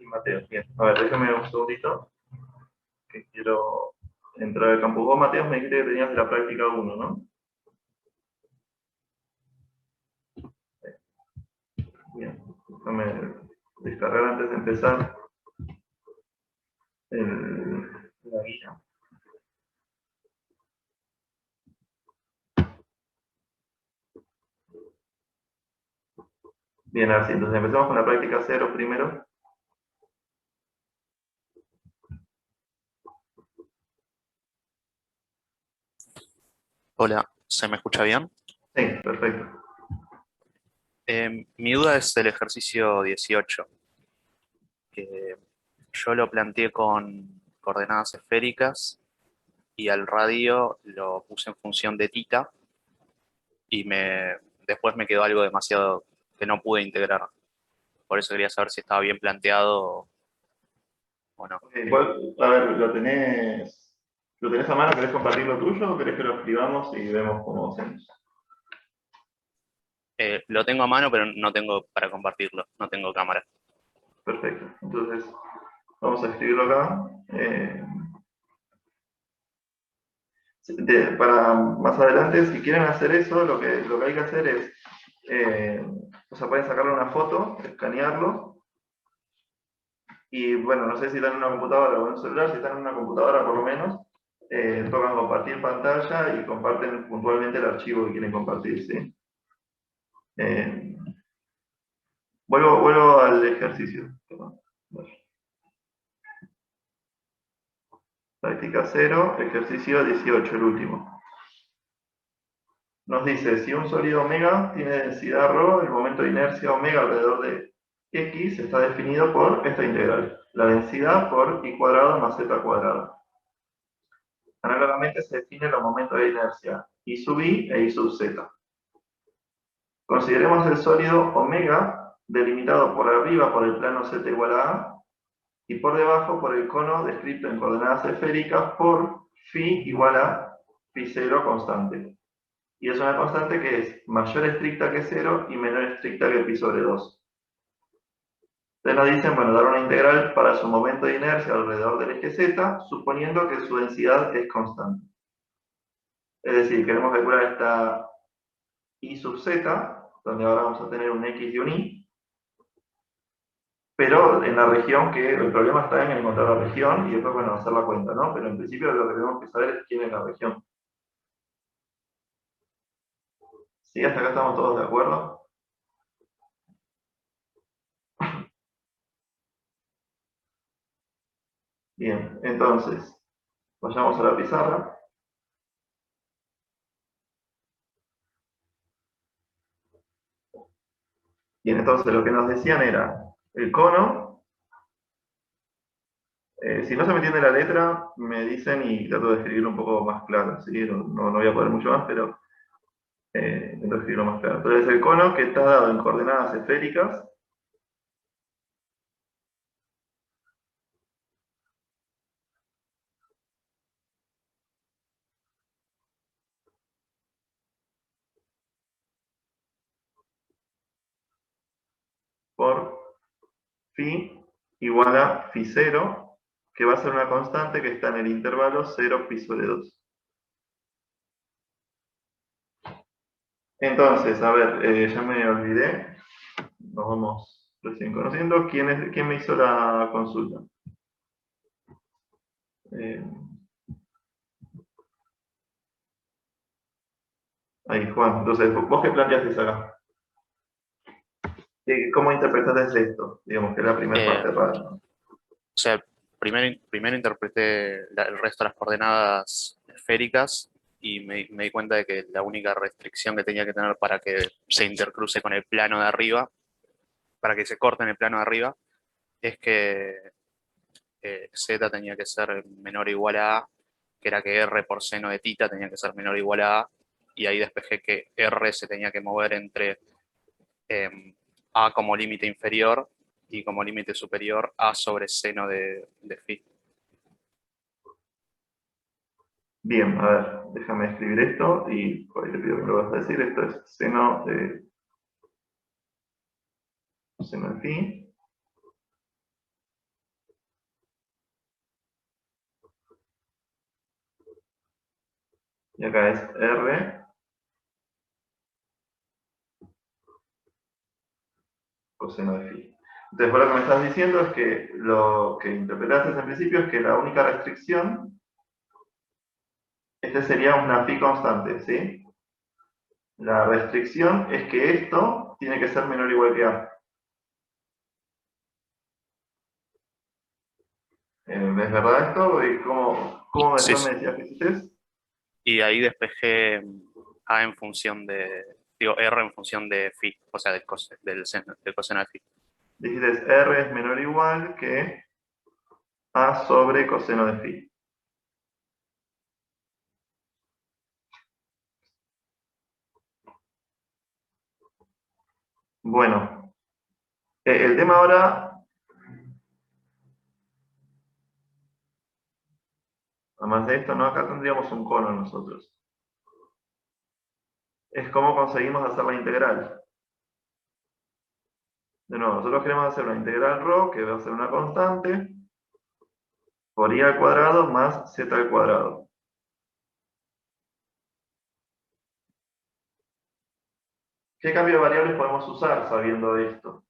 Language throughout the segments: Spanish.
Mateo. Bien, a ver, déjame un segundito, que quiero entrar al campus. Vos, Mateo, me dijiste que tenías de la práctica 1, ¿no? Bien, déjame descargar antes de empezar la guía. Bien, así, entonces empezamos con la práctica 0 primero. Hola, ¿se me escucha bien? Sí, perfecto. Mi duda es del ejercicio 18, que yo lo planteé con coordenadas esféricas y al radio lo puse en función de tita y después me quedó algo demasiado que no pude integrar. Por eso quería saber si estaba bien planteado o no. A ver, ¿lo tenés a mano? ¿Querés compartir lo tuyo o querés que lo escribamos y vemos cómo hacemos? Lo tengo a mano, pero no tengo para compartirlo, no tengo cámara. Perfecto. Entonces, vamos a escribirlo acá. Para más adelante, si quieren hacer eso, lo que hay que hacer es, o sea, pueden sacarle una foto, escanearlo, y bueno, no sé si están en una computadora o en un celular, si están en una computadora por lo menos, tocan compartir pantalla y comparten puntualmente el archivo que quieren compartir, ¿sí? Eh, vuelvo al ejercicio. Práctica 0, ejercicio 18, el último. Nos dice, si un sólido omega tiene densidad ρ, el momento de inercia omega alrededor de x está definido por esta integral. La densidad por i cuadrado más z cuadrado. Análogamente se definen los momentos de inercia i sub i e i sub z. Consideremos el sólido omega delimitado por arriba por el plano z igual a y por debajo por el cono descrito en coordenadas esféricas por phi igual a phi 0 constante. Y es una constante que es mayor estricta que 0 y menor estricta que pi sobre 2. Entonces nos dicen, bueno, dar una integral para su momento de inercia alrededor del eje z, suponiendo que su densidad es constante. Es decir, queremos calcular esta i sub z, donde ahora vamos a tener un x y un y, pero en la región que el problema está en encontrar la región y después, bueno, hacer la cuenta, ¿no? Pero en principio lo que tenemos que saber es quién es la región. ¿Sí? ¿Hasta acá estamos todos de acuerdo? Bien, entonces, vayamos a la pizarra. Bien, entonces lo que nos decían era el cono. Si no se me entiende la letra, me dicen y trato de escribirlo un poco más claro, ¿sí? No voy a poder mucho más, pero intento escribirlo más claro. Entonces el cono que está dado en coordenadas esféricas por phi igual a phi 0, que va a ser una constante que está en el intervalo 0 pi sobre 2. Entonces, a ver, ya me olvidé, nos vamos recién conociendo. ¿Quién me hizo la consulta? Ahí, Juan. Entonces, ¿vos qué planteaste acá? ¿Cómo interpretaste esto? Digamos que es la primera Eh, parte rara, o ¿no? sea, primero interpreté el resto de las coordenadas esféricas y me di cuenta de que la única restricción que tenía que tener para que se intercruce con el plano de arriba, para que se corte en el plano de arriba, es que z tenía que ser menor o igual a A, que era que r por seno de tita tenía que ser menor o igual a A, y ahí despejé que r se tenía que mover entre A como límite inferior y como límite superior A sobre seno de phi. Bien, a ver, déjame escribir esto y por ahí te pido que lo vas a decir. Esto es seno de, phi. Y acá es R coseno de phi. Entonces, por lo que me estás diciendo es que lo que interpretaste en principio es que la única restricción, este sería una phi constante, ¿sí? La restricción es que esto tiene que ser menor o igual que A. ¿Es verdad esto? ¿Y cómo Sí, después me sí. decías que hiciste? Y ahí despejé A en función de, digo, R en función de phi, o sea, del coseno de phi. Dijiste R es menor o igual que A sobre coseno de phi. Bueno, el tema ahora, además de esto, ¿no? Acá tendríamos un cono nosotros. Es cómo conseguimos hacer la integral. De nuevo, nosotros queremos hacer una integral ρ, que va a ser una constante, por i al cuadrado más z al cuadrado. ¿Qué cambio de variables podemos usar sabiendo esto?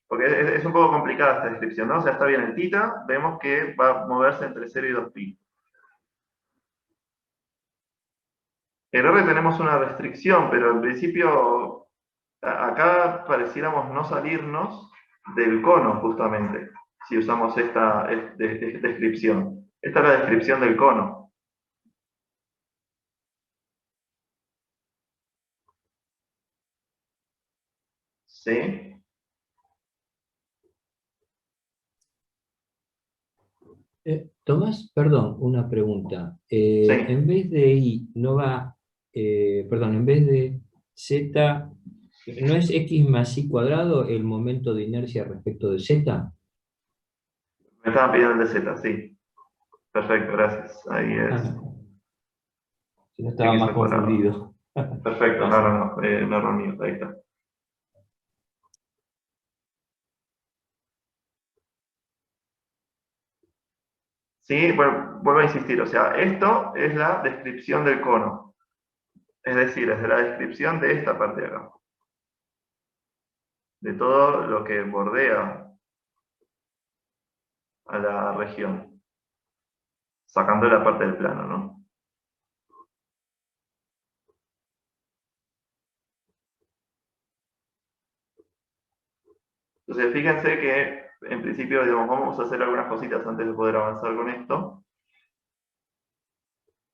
Porque es un poco complicada esta descripción, ¿no? O sea, está bien el θ, vemos que va a moverse entre 0 y 2π. En R tenemos una restricción, pero en principio acá pareciéramos no salirnos del cono, justamente, si usamos esta descripción. Esta es la descripción del cono. ¿Sí? Tomás, perdón, una pregunta. Sí. En vez de I, no va, perdón, en vez de Z, ¿no es X más Y cuadrado el momento de inercia respecto de Z? Me estaban pidiendo el de Z, sí. Perfecto, gracias. Ahí Ah, es no, si no estaba X más al cuadrado. confundido. Perfecto, no, Gracias. no, no, no error mío, ahí está. Sí, bueno, vuelvo a insistir, o sea, esto es la descripción del cono. Es decir, es de la descripción de esta parte de acá. De todo lo que bordea a la región, sacando la parte del plano, ¿no? Entonces, fíjense que en principio, digamos, vamos a hacer algunas cositas antes de poder avanzar con esto.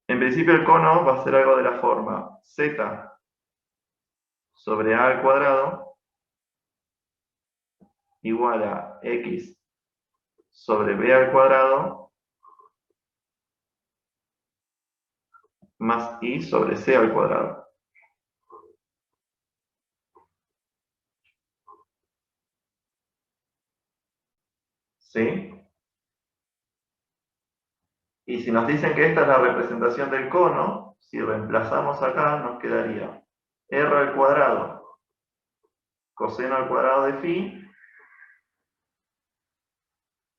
En principio, el cono va a ser algo de la forma z sobre a al cuadrado igual a x sobre b al cuadrado más i sobre c al cuadrado. ¿Sí? Y si nos dicen que esta es la representación del cono, si reemplazamos acá, nos quedaría r al cuadrado coseno al cuadrado de phi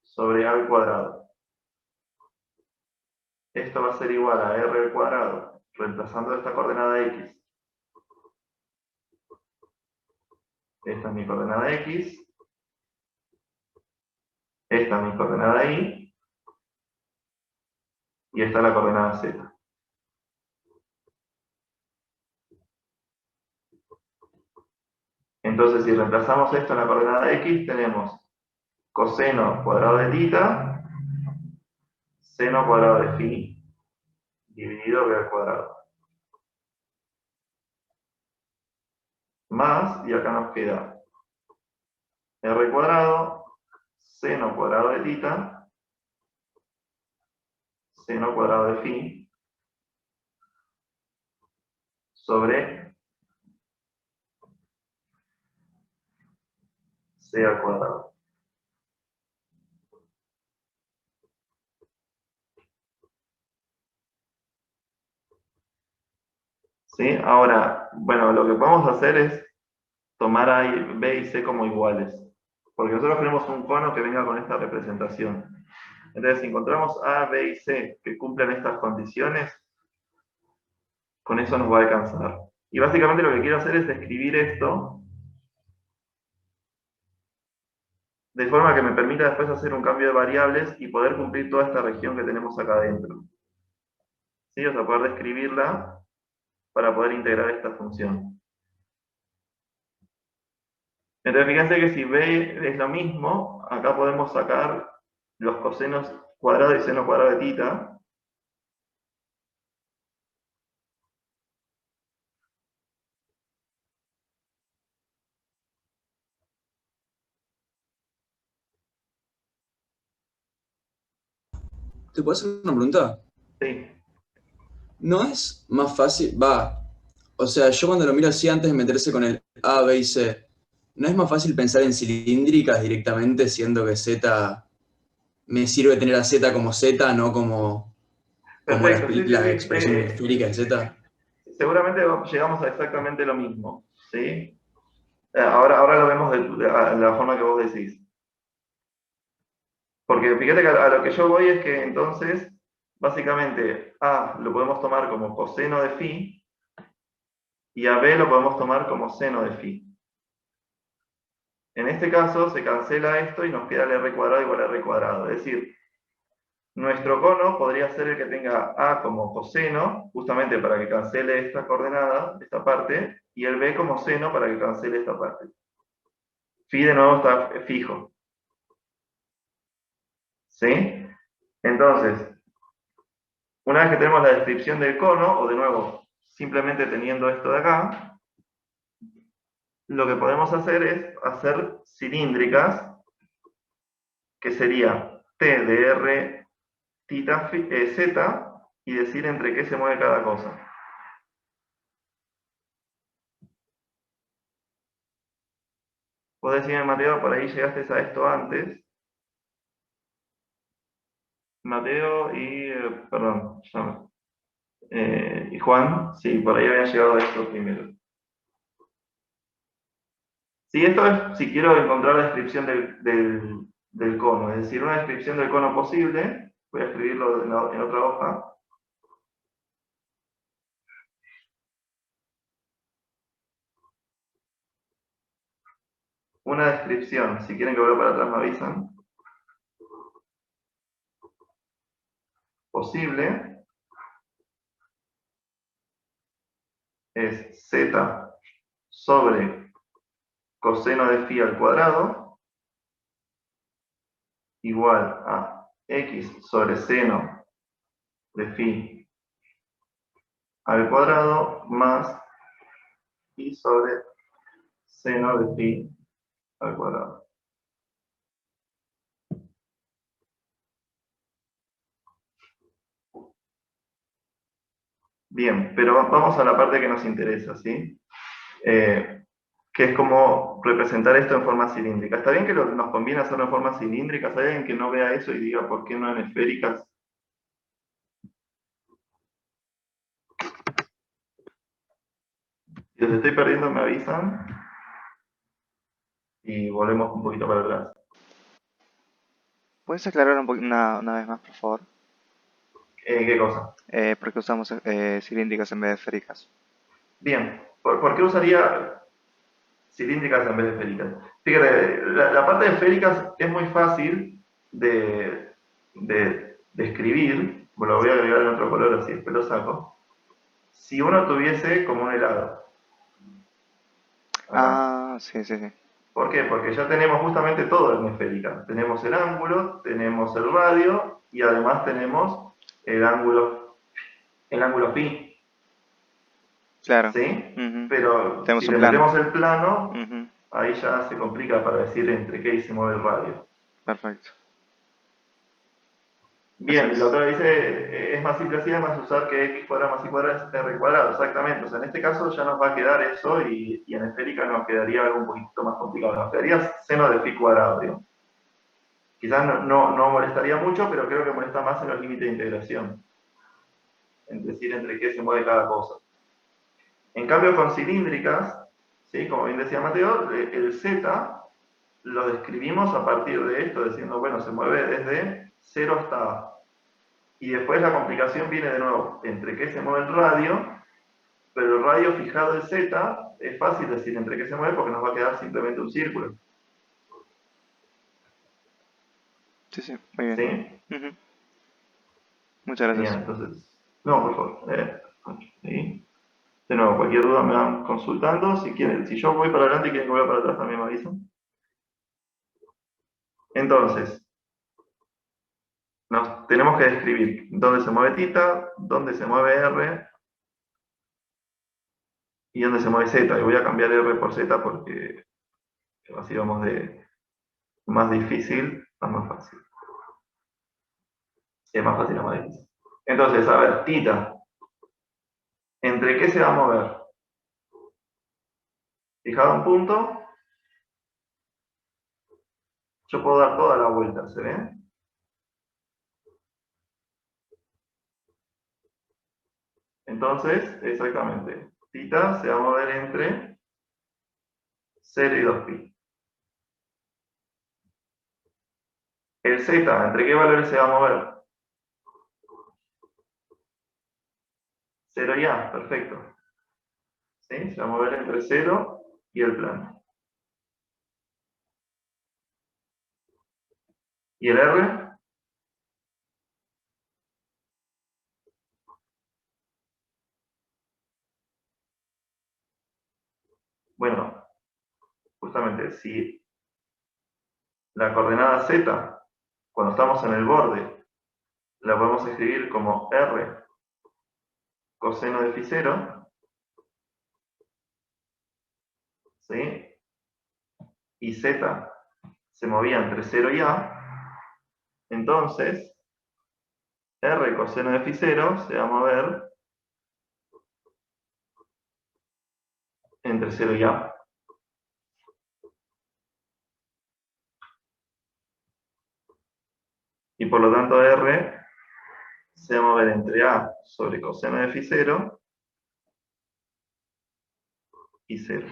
sobre a al cuadrado. Esto va a ser igual a r al cuadrado, reemplazando esta coordenada x. Esta es mi coordenada x, esta es mi coordenada y, y esta es la coordenada z. Entonces, si reemplazamos esto en la coordenada x, tenemos coseno cuadrado de θ, seno cuadrado de phi, dividido b al cuadrado. Más, y acá nos queda r cuadrado, seno cuadrado de θ, seno cuadrado de phi, sobre c al cuadrado. ¿Sí? Ahora, bueno, lo que podemos hacer es tomar A, B y C como iguales. Porque nosotros queremos un cono que venga con esta representación. Entonces, si encontramos A, B y C que cumplen estas condiciones, con eso nos va a alcanzar. Y básicamente lo que quiero hacer es escribir esto de forma que me permita después hacer un cambio de variables y poder cumplir toda esta región que tenemos acá adentro. ¿Sí? O sea, poder describirla para poder integrar esta función. Entonces, fíjense que si B es lo mismo, acá podemos sacar los cosenos cuadrados y seno cuadrado de tita. ¿Te puedo hacer una pregunta? Sí. ¿No es más fácil? Va. O sea, yo cuando lo miro así antes de meterse con el A, B y C, ¿no es más fácil pensar en cilíndricas directamente, siendo que Z me sirve tener a Z como Z, no como Perfecto, sí, sí, la sí. expresión esférica de Z? Seguramente llegamos a exactamente lo mismo. ¿Sí? Ahora lo vemos de la forma que vos decís. Porque fíjate que a lo que yo voy es que entonces, básicamente, A lo podemos tomar como coseno de phi y a B lo podemos tomar como seno de phi. En este caso se cancela esto y nos queda el r cuadrado igual a r cuadrado. Es decir, nuestro cono podría ser el que tenga A como coseno, justamente para que cancele esta coordenada, esta parte, y el B como seno para que cancele esta parte. Phi de nuevo está fijo. ¿Sí? Entonces, una vez que tenemos la descripción del cono, o de nuevo, simplemente teniendo esto de acá, lo que podemos hacer es hacer cilíndricas, que sería T de R tita Z, y decir entre qué se mueve cada cosa. Vos decime, Mateo, por ahí llegaste a esto antes. Mateo y, perdón, y Juan, sí, por ahí habían llegado a esto primero. Sí, esto es si quiero encontrar la descripción del cono, es decir, una descripción del cono posible. Voy a escribirlo en otra hoja. Una descripción, si quieren que vuelva para atrás me avisan. Posible es z sobre coseno de phi al cuadrado igual a x sobre seno de phi al cuadrado más y sobre seno de phi al cuadrado. Bien, pero vamos a la parte que nos interesa, ¿sí? Que es como representar esto en forma cilíndrica. Está bien que nos conviene hacerlo en forma cilíndrica. ¿Hay alguien que no vea eso y diga por qué no en esféricas? Si los estoy perdiendo me avisan y volvemos un poquito para atrás. ¿Puedes aclarar una vez más, por favor? ¿Qué cosa? ¿Por qué usamos cilíndricas en vez de esféricas? Bien, ¿por qué usaría cilíndricas en vez de esféricas? Fíjate, la parte de esféricas es muy fácil de escribir. Bueno, lo voy a agregar en otro color así, después lo saco. Si uno tuviese como un helado. Acá. Ah, sí, sí, sí. ¿Por qué? Porque ya tenemos justamente todo en esférica. Tenemos el ángulo, tenemos el radio y además tenemos el ángulo phi. Claro. ¿Sí? Ujú. Pero Tenemos si un le plano. metemos el plano, Ujú. ahí ya se complica para decir entre qué y se mueve el radio. Perfecto. Eso Bien, y la es. otra dice, es más simple así, además usar que x cuadrado más y cuadrado es r cuadrado, exactamente. O sea, en este caso ya nos va a quedar eso y en esférica nos quedaría algo un poquito más complicado. Nos quedaría seno de phi cuadrado, digamos. Quizás no molestaría mucho, pero creo que molesta más en los límites de integración. Es decir, entre qué se mueve cada cosa. En cambio, con cilíndricas, ¿sí? Como bien decía Mateo, el Z lo describimos a partir de esto, diciendo, bueno, se mueve desde 0 hasta A. Y después la complicación viene de nuevo entre qué se mueve el radio, pero el radio fijado en Z es fácil decir entre qué se mueve porque nos va a quedar simplemente un círculo. Sí, sí, muy bien. ¿Sí? Ujú. Muchas Genial, gracias. entonces. No, por favor. ¿Sí? De nuevo, cualquier duda me van consultando. Si quieren, si yo voy para adelante y quieren que vaya para atrás, también me avisan. Entonces, nos tenemos que describir dónde se mueve θ, dónde se mueve R y dónde se mueve Z. Y voy a cambiar R por Z porque así vamos de más difícil a más fácil. Es más fácil a más difícil. Entonces, a ver, θ. ¿Entre qué se va a mover? Fijado un punto, yo puedo dar toda la vuelta, ¿se ve? Entonces, exactamente, θ se va a mover entre 0 y 2π. El Z, ¿entre qué valores se va a mover? 0 y A, perfecto. ¿Sí? Se va a mover entre 0 y el plano. ¿Y el R? Bueno, justamente, si la coordenada Z, cuando estamos en el borde, la podemos escribir como R coseno de φ0, ¿sí? Y Z se movía entre 0 y A, entonces R coseno de φ0 se va a mover entre 0 y A. Y por lo tanto R se va a mover entre A sobre coseno de φ0 y 0.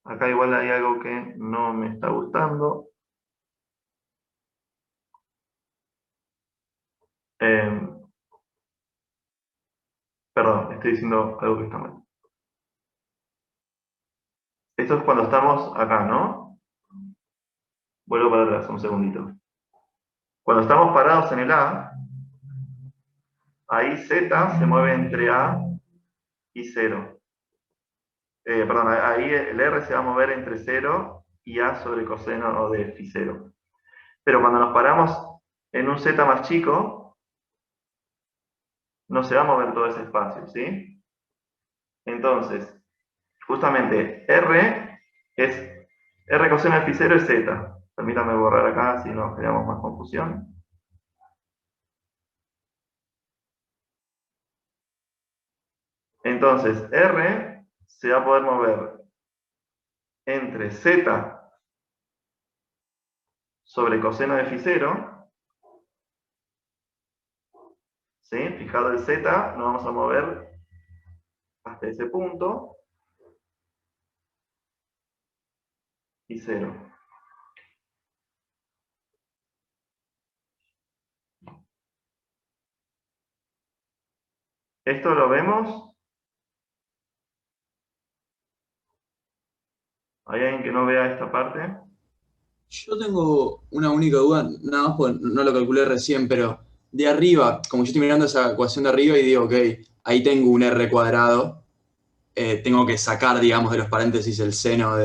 Acá igual hay algo que no me está gustando. Perdón, estoy diciendo algo que está mal. Esto es cuando estamos acá, ¿no? Vuelvo para atrás, un segundito. Cuando estamos parados en el A, ahí Z se mueve entre A y 0. Perdón, ahí el R se va a mover entre 0 y A sobre coseno de φ0. Pero cuando nos paramos en un Z más chico, no se va a mover todo ese espacio, ¿sí? Entonces, justamente R coseno de φ0 es Z. Permítanme borrar acá si no generamos más confusión. Entonces, R se va a poder mover entre Z sobre coseno de φ0, ¿sí? Fijado el Z, nos vamos a mover hasta ese punto y 0. Esto lo vemos. ¿Hay alguien que no vea esta parte? Yo tengo una única duda, nada más porque no lo calculé recién, pero de arriba, como yo estoy mirando esa ecuación de arriba y digo, ok, ahí tengo un R cuadrado, tengo que sacar, digamos, de los paréntesis el seno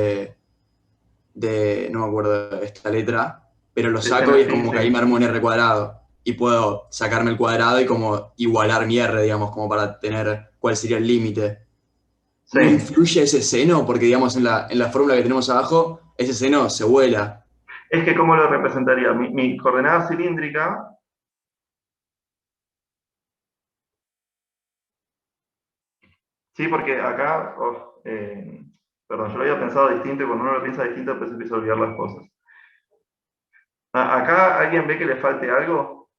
no me acuerdo de esta letra, pero lo De saco seno y de es phi, como que ahí me sí. armo un R cuadrado y puedo sacarme el cuadrado y como igualar mi R, digamos, como para tener cuál sería el límite. Sí. ¿No influye ese seno? Porque, digamos, en la fórmula que tenemos abajo, ese seno se vuela. Es que, ¿cómo lo representaría? Mi coordenada cilíndrica. Sí, porque acá, perdón, yo lo había pensado distinto y cuando uno lo piensa distinto, pues empieza a olvidar las cosas. Acá alguien ve que le falte algo.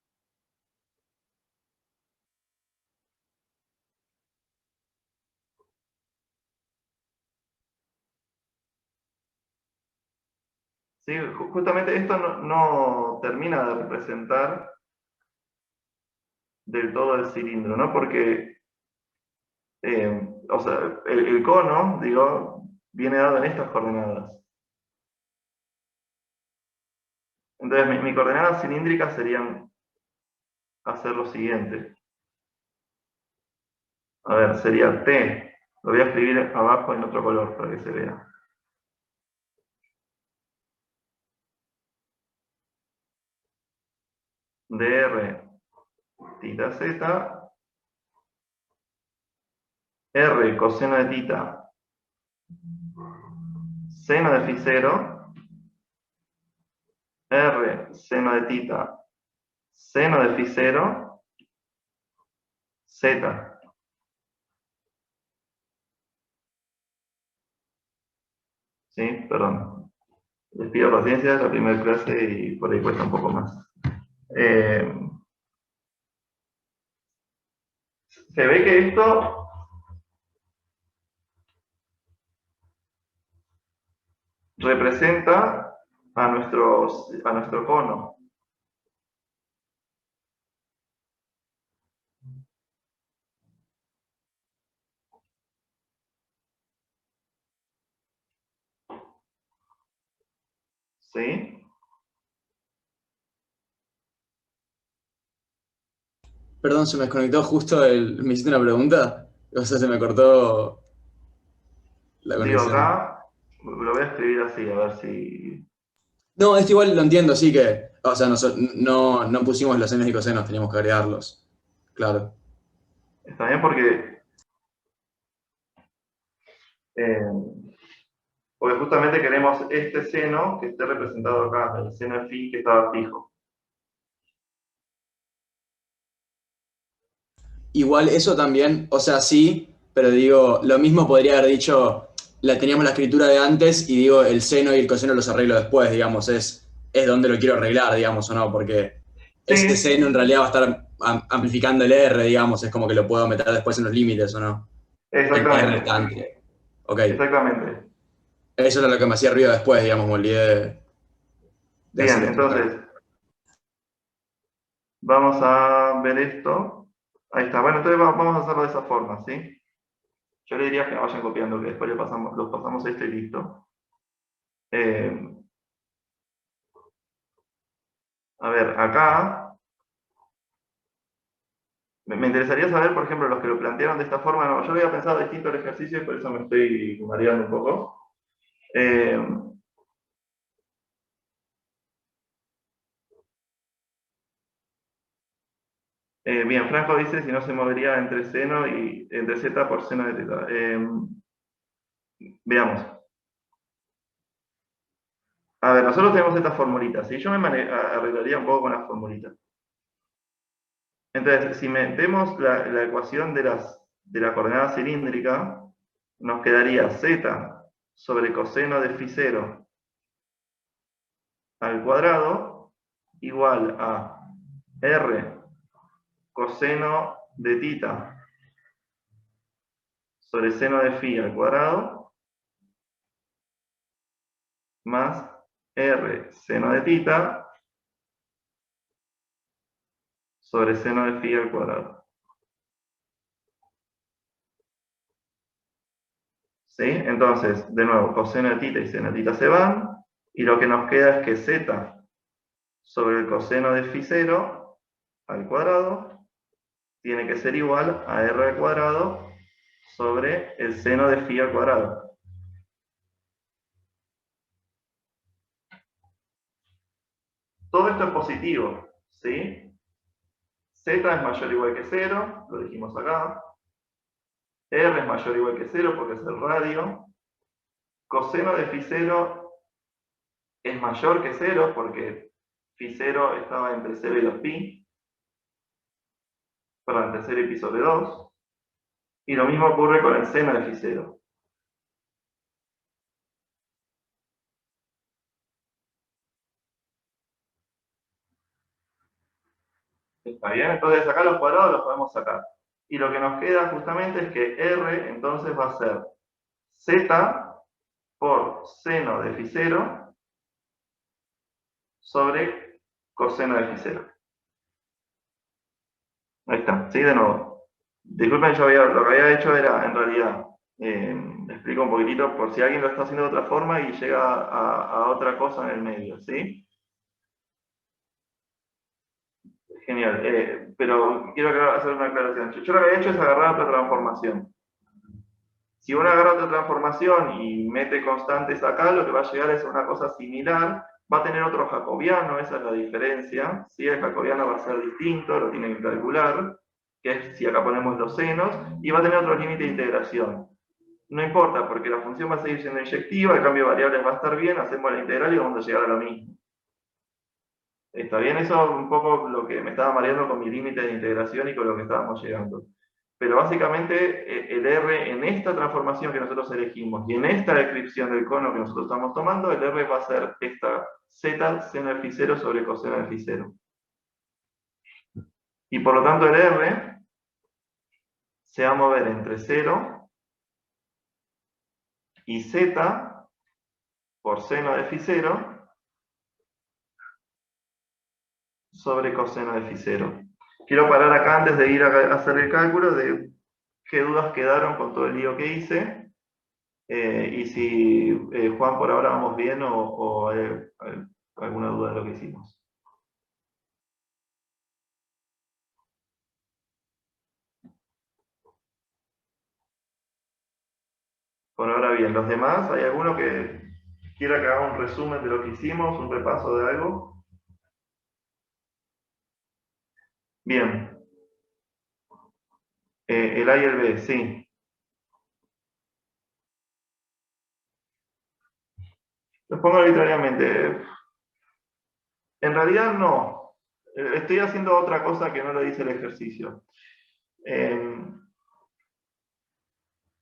Sí, justamente esto no termina de representar del todo el cilindro, ¿no? Porque, o sea, el cono, digo, viene dado en estas coordenadas. Entonces, mi coordenada cilíndrica serían hacer lo siguiente. A ver, sería T. Lo voy a escribir abajo en otro color para que se vea. dr tita z, r coseno de tita, seno de phi 0, r seno de tita, seno de phi 0, z. ¿Sí? Perdón. Les pido paciencia, es la primera clase y por ahí cuesta un poco más. Se ve que esto representa a nuestro cono. ¿Sí? Perdón, se me desconectó justo me hiciste una pregunta. O sea, se me cortó la Digo, conexión. acá lo voy a escribir así, a ver si... No, esto igual lo entiendo, sí que. O sea, no pusimos los senos y cosenos, teníamos que agregarlos. Claro. Está bien porque justamente queremos este seno que esté representado acá, el seno de phi que estaba fijo. Igual eso también, o sea, sí, pero digo, lo mismo podría haber dicho, teníamos la escritura de antes y digo, el seno y el coseno los arreglo después, digamos, es donde lo quiero arreglar, digamos, o no, porque ese Sí, seno en realidad va a estar amplificando el R, digamos, es como que lo puedo meter después en los límites, ¿o no? El R exactamente, restante. Ok, exactamente. eso era lo que me hacía ruido después, digamos, me olvidé de hacer Bien, esto. entonces, vamos a ver esto. Ahí está. Bueno, entonces vamos a hacerlo de esa forma, ¿sí? Yo le diría que vayan copiando, que después los pasamos esto y listo. A ver, acá me interesaría saber, por ejemplo, los que lo plantearon de esta forma. No, yo había pensado distinto el ejercicio y por eso me estoy mareando un poco. Eh, Bien, Franco dice si no se movería entre seno y entre z por seno de teta. Veamos. A ver, nosotros tenemos estas formulitas, ¿sí? Yo arreglaría un poco con las formulitas. Entonces, si metemos la ecuación de la coordenada cilíndrica, nos quedaría z sobre coseno de phi 0 al cuadrado igual a r coseno de tita sobre seno de phi al cuadrado más r seno de tita sobre seno de phi al cuadrado. ¿Sí? Entonces, de nuevo, coseno de tita y seno de tita se van, y lo que nos queda es que z sobre el coseno de phi 0 al cuadrado tiene que ser igual a r al cuadrado sobre el seno de phi al cuadrado. Todo esto es positivo, ¿sí? Z es mayor o igual que 0, lo dijimos acá. R es mayor o igual que 0 porque es el radio. Coseno de phi 0 es mayor que 0 porque phi 0 estaba entre 0 y 2pi. Perdón, entre 0 y pi sobre 2. Y lo mismo ocurre con el seno de phi 0. ¿Está bien? Entonces acá los cuadrados los podemos sacar. Y lo que nos queda justamente es que R entonces va a ser Z por seno de phi 0 sobre coseno de phi 0. Ahí está, sí, de nuevo. Disculpen, lo que había hecho era, en realidad, explico un poquitito por si alguien lo está haciendo de otra forma y llega a otra cosa en el medio, ¿sí? Genial, pero quiero hacer una aclaración. Yo lo que había hecho es agarrar otra transformación. Si uno agarra otra transformación y mete constantes acá, lo que va a llegar es una cosa similar. Va a tener otro jacobiano, esa es la diferencia. ¿Sí? El jacobiano va a ser distinto, lo tienen que calcular, que es si acá ponemos los senos, y va a tener otro límite de integración. No importa, porque la función va a seguir siendo inyectiva, el cambio de variables va a estar bien, hacemos la integral y vamos a llegar a lo mismo. ¿Está bien? Eso es un poco lo que me estaba mareando con mi límite de integración y con lo que estábamos llegando. Pero básicamente el R en esta transformación que nosotros elegimos y en esta descripción del cono que nosotros estamos tomando, el R va a ser esta Z seno de phi 0 sobre coseno de phi 0. Y por lo tanto el R se va a mover entre 0 y Z por seno de phi 0 sobre coseno de phi 0. Quiero parar acá antes de ir a hacer el cálculo de qué dudas quedaron con todo el lío que hice. Y si Juan por ahora vamos bien o hay alguna duda de lo que hicimos. Por ahora bien. Los demás, ¿hay alguno que quiera que haga un resumen de lo que hicimos, un repaso de algo? Bien. El A y el B, sí. Los pongo arbitrariamente. En realidad no. Estoy haciendo otra cosa que no lo dice el ejercicio. En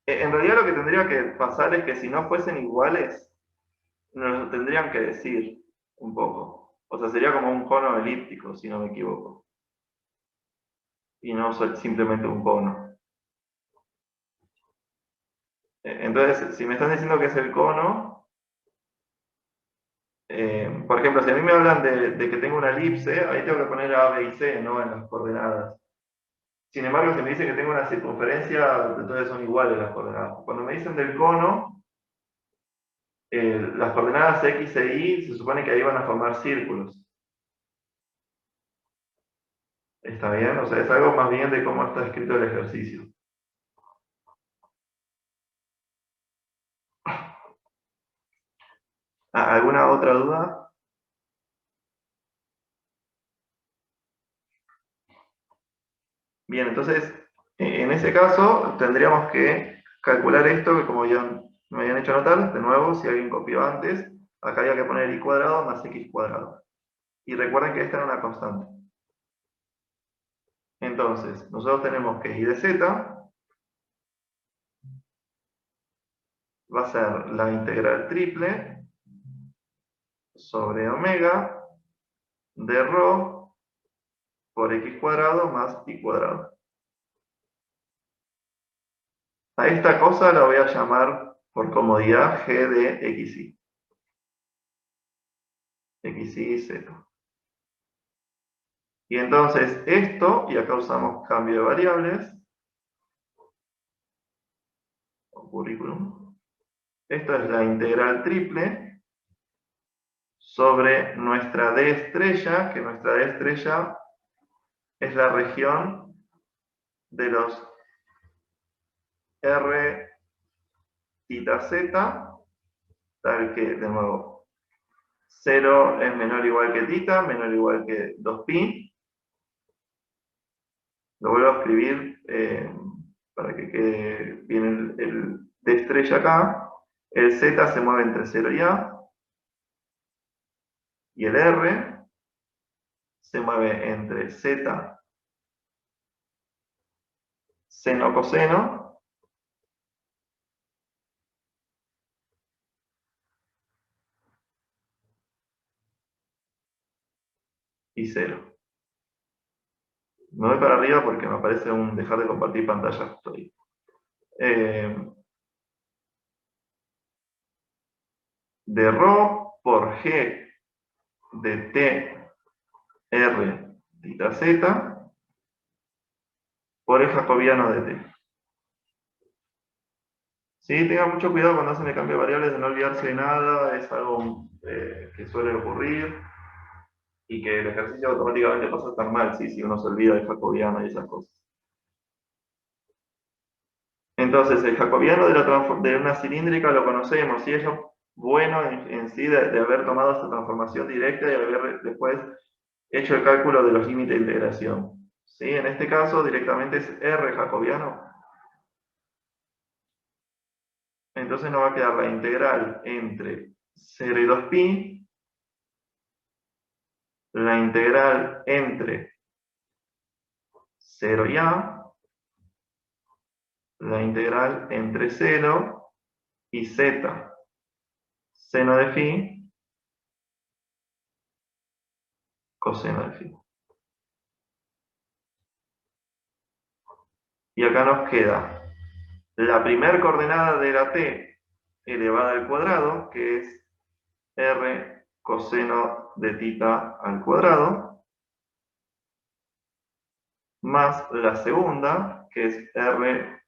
realidad lo que tendría que pasar es que si no fuesen iguales, nos lo tendrían que decir un poco. O sea, sería como un cono elíptico, si no me equivoco. Y no simplemente un cono. Entonces, si me están diciendo que es el cono, por ejemplo, si a mí me hablan de que tengo una elipse, ahí tengo que poner A, B y C, ¿no? En las coordenadas. Sin embargo, si me dicen que tengo una circunferencia, entonces son iguales las coordenadas. Cuando me dicen del cono, las coordenadas X e Y se supone que ahí van a formar círculos. ¿Está bien? O sea, es algo más bien de cómo está escrito el ejercicio. ¿Alguna otra duda? Bien, entonces, en ese caso, tendríamos que calcular esto, que como ya me habían hecho notar, de nuevo, si alguien copió antes, acá había que poner y cuadrado más x cuadrado. Y recuerden que esta era una constante. Entonces, nosotros tenemos que y de z va a ser la integral triple sobre omega de rho por x cuadrado más y cuadrado. A esta cosa la voy a llamar por comodidad g de xy. Xy y z. Y entonces esto, y acá usamos cambio de variables, o currículum, esto es la integral triple sobre nuestra D estrella, que nuestra D estrella es la región de los R θ z, tal que, de nuevo, 0 es menor o igual que θ, menor o igual que 2pi. Lo vuelvo a escribir para que quede bien el D estrella acá. El Z se mueve entre 0 y A. Y el R se mueve entre Z, seno, coseno, y 0. Me voy para arriba porque me parece un dejar de compartir pantalla justo ahí. De ρ por G de T R tita Z por el jacobiano de T. Sí, tengan mucho cuidado cuando hacen el cambio de variables de no olvidarse de nada, es algo que suele ocurrir y que el ejercicio automáticamente pasa a estar mal, ¿sí? Si uno se olvida del jacobiano y esas cosas. Entonces, el jacobiano de una cilíndrica lo conocemos, y es lo bueno en sí de haber tomado esta transformación directa y haber después hecho el cálculo de los límites de integración. ¿Sí? En este caso, directamente es R jacobiano. Entonces nos va a quedar la integral entre 0 y 2pi, la integral entre 0 y a, la integral entre 0 y z, seno de phi, coseno de phi. Y acá nos queda la primera coordenada de la t elevada al cuadrado, que es r coseno de tita al cuadrado, más la segunda, que es r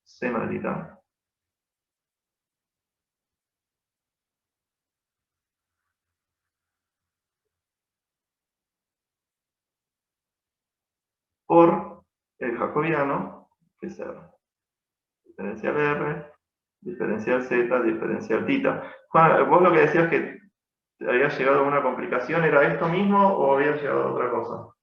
seno de tita. Por el jacobiano, que es R. Diferencial R, diferencial Z, diferencial tita. Juan, vos lo que decías que te había llegado a una complicación, ¿era esto mismo o había llegado a otra cosa?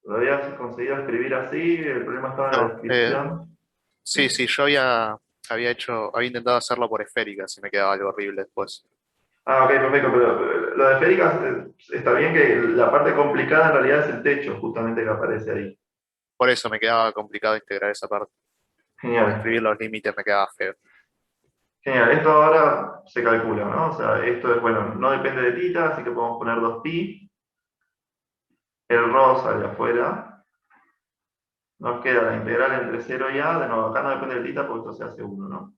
¿Lo habías conseguido escribir así? ¿El problema estaba en la No, descripción? sí, yo había intentado hacerlo por esféricas y me quedaba algo horrible después. Ah, ok, perfecto, pero lo de esféricas está bien, que la parte complicada en realidad es el techo, justamente, que aparece ahí. Por eso me quedaba complicado integrar esa parte. Por Genial. escribir los límites me quedaba feo. Genial, esto ahora se calcula, ¿no? O sea, esto es, bueno, no depende de tita, así que podemos poner 2pi. El ρ sale afuera. Nos queda la integral entre 0 y a. De nuevo, acá no depende de tita porque esto se hace 1, ¿no?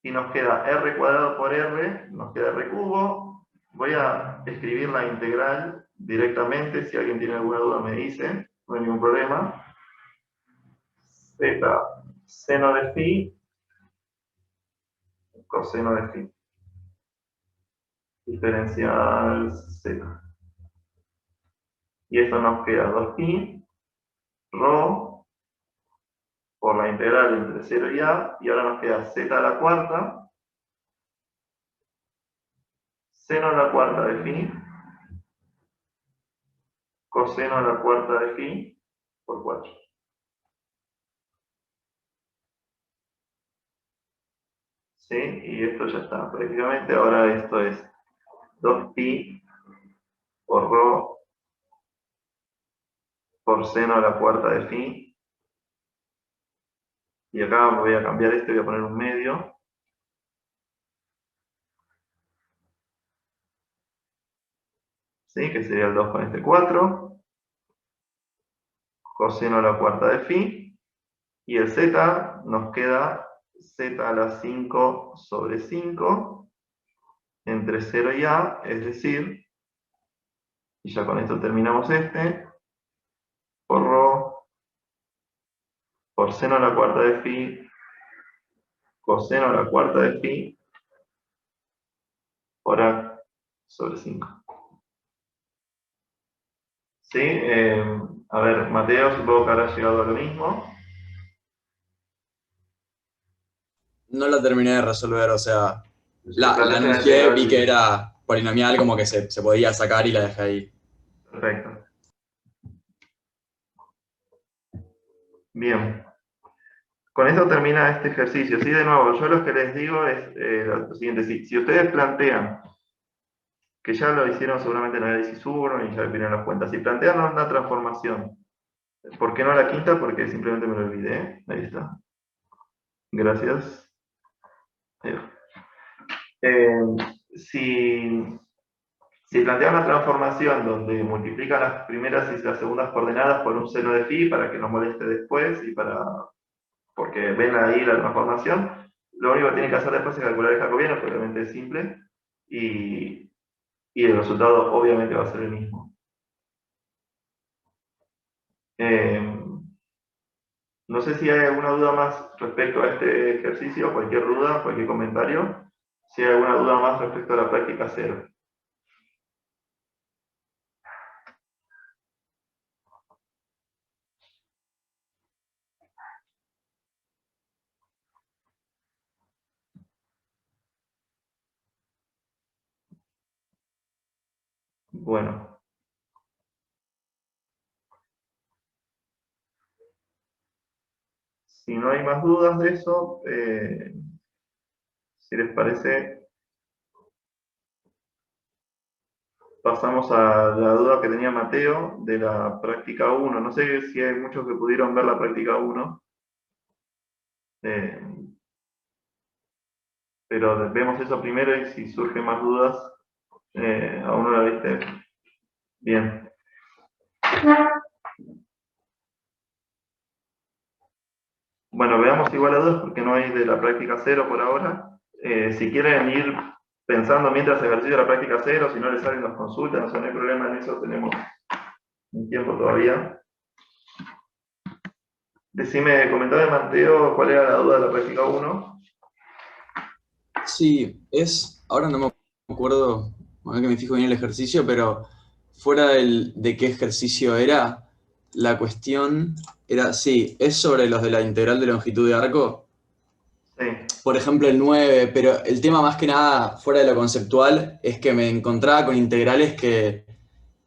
Y nos queda r cuadrado por r, nos queda r cubo. Voy a escribir la integral directamente. Si alguien tiene alguna duda me dice, no hay ningún problema. Z seno de phi, coseno de phi. Diferencial z. Y esto nos queda 2pi, ρ, por la integral entre 0 y a, y ahora nos queda z a la cuarta, seno a la cuarta de phi, coseno a la cuarta de phi, por 4. ¿Sí? Y esto ya está. Prácticamente ahora esto es 2pi por ρ por seno a la cuarta de phi. Y acá me voy a cambiar esto y voy a poner un medio. ¿Sí? Que sería el 2 con este 4. Coseno a la cuarta de phi. Y el z nos queda z a la 5 sobre 5 entre 0 y a, es decir, y ya con esto terminamos este, por ρ, por seno a la cuarta de phi, coseno a la cuarta de phi, por a sobre 5. ¿Sí? A ver, Mateo, supongo que habrá llegado a lo mismo. No la terminé de resolver, o sea, la La anuncié, vi que integral. era polinomial, como que se podía sacar y la dejé ahí. Perfecto. Bien. Con esto termina este ejercicio. Sí, de nuevo, yo lo que les digo es lo siguiente. Si ustedes plantean, que ya lo hicieron seguramente en el análisis 1 y ya vieron las cuentas, si plantean una transformación, ¿por qué no la quinta? Porque simplemente me lo olvidé. Ahí está. Gracias. Ahí va. Si Si plantea una transformación donde multiplica las primeras y las segundas coordenadas por un seno de phi para que no moleste después y porque ven ahí la transformación, lo único que tiene que hacer después es calcular el jacobiano, que obviamente es simple, y el resultado obviamente va a ser el mismo. No sé si hay alguna duda más respecto a este ejercicio, cualquier duda, cualquier comentario. Si hay alguna duda más respecto a la práctica cero. Bueno. Si no hay más dudas de eso, si les parece, pasamos a la duda que tenía Mateo de la práctica 1. No sé si hay muchos que pudieron ver la práctica 1, pero vemos eso primero y si surgen más dudas, aún no la viste. Bien. Bueno, veamos igual a dudas porque no hay de la práctica 0 por ahora. Si quieren ir pensando mientras ejercicio la práctica 0, si no les salen las consultas, no hay problema en eso, tenemos un tiempo todavía. Decime, comentame Mateo, ¿cuál era la duda de la práctica 1? Sí, ahora no me acuerdo, a ver que me fijo bien el ejercicio, pero fuera de qué ejercicio era, la cuestión era, sí, es sobre los de la integral de longitud de arco, Sí. por ejemplo el 9, pero el tema más que nada, fuera de lo conceptual, es que me encontraba con integrales que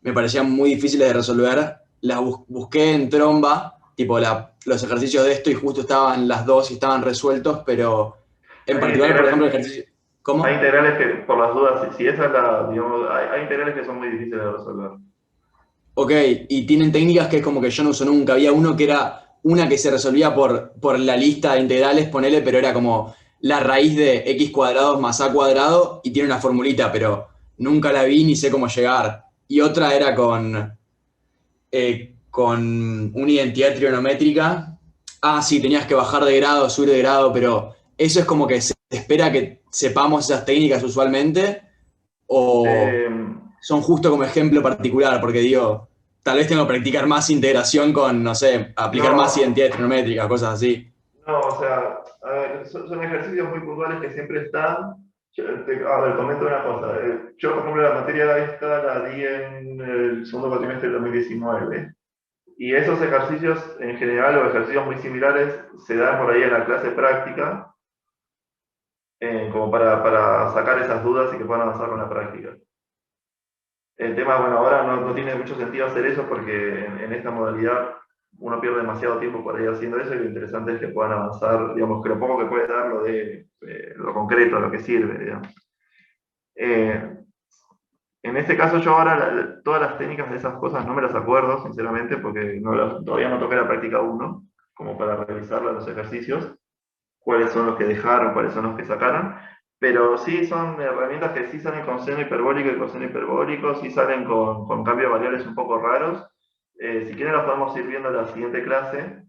me parecían muy difíciles de resolver, las busqué en Tromba, tipo los ejercicios de esto y justo estaban las dos y estaban resueltos, pero en Hay particular, por ejemplo, el integrales, ejercicio... ¿Cómo? hay integrales que, por las dudas, si esa es la, digamos, hay integrales que son muy difíciles de resolver. Ok, y tienen técnicas que es como que yo no uso nunca. Había uno que era una que se resolvía por la lista de integrales, ponele, pero era como la raíz de x cuadrados más a cuadrado y tiene una formulita, pero nunca la vi ni sé cómo llegar. Y otra era con una identidad trigonométrica. Ah, sí, tenías que bajar de grado, subir de grado, pero eso es como que se espera que sepamos esas técnicas usualmente, o Eh, son justo como ejemplo particular, porque digo, tal vez tengo que practicar más integración con, no sé, aplicar más no, identidades trigonométricas, cosas así. no, o sea, a ver, son ejercicios muy puntuales que siempre están. A ver, comento una cosa. Yo, por ejemplo, la materia esta la di en el segundo cuatrimestre del 2019. Y esos ejercicios, en general, o ejercicios muy similares, se dan por ahí en la clase práctica, como para sacar esas dudas y que puedan avanzar con la práctica. El tema, bueno, ahora no tiene mucho sentido hacer eso porque en esta modalidad uno pierde demasiado tiempo por ahí haciendo eso y lo interesante es que puedan avanzar, digamos, que lo poco que puede dar lo de lo concreto, lo que sirve, digamos. En este caso yo ahora todas las técnicas de esas cosas no me las acuerdo, sinceramente, porque todavía no toqué la práctica 1, como para revisar los ejercicios, cuáles son los que dejaron, cuáles son los que sacaron, pero sí son herramientas que sí salen con seno hiperbólico y coseno hiperbólico, sí salen con cambios de variables un poco raros. Si quieren las podemos ir viendo en la siguiente clase,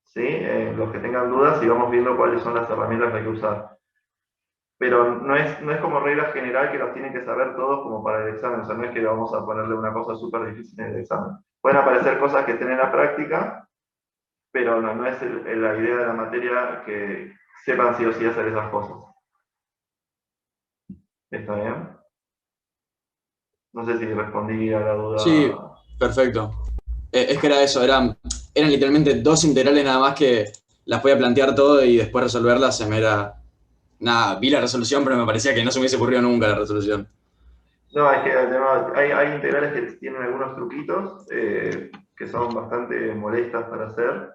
¿sí? Los que tengan dudas y vamos viendo cuáles son las herramientas que hay que usar. Pero no es como regla general que los tienen que saber todos como para el examen, o sea, no es que vamos a ponerle una cosa súper difícil en el examen. Pueden aparecer cosas que estén en la práctica, pero no es la idea de la materia que sepan sí o sí hacer esas cosas. ¿Está bien? No sé si respondí a la Sí, duda. perfecto. Es que era eso, eran literalmente dos integrales nada más que las podía plantear todo y después resolverlas se me era... Nada, vi la resolución, pero me parecía que no se me hubiese ocurrido nunca la resolución. No, es que además, hay integrales que tienen algunos truquitos que son bastante molestas para hacer.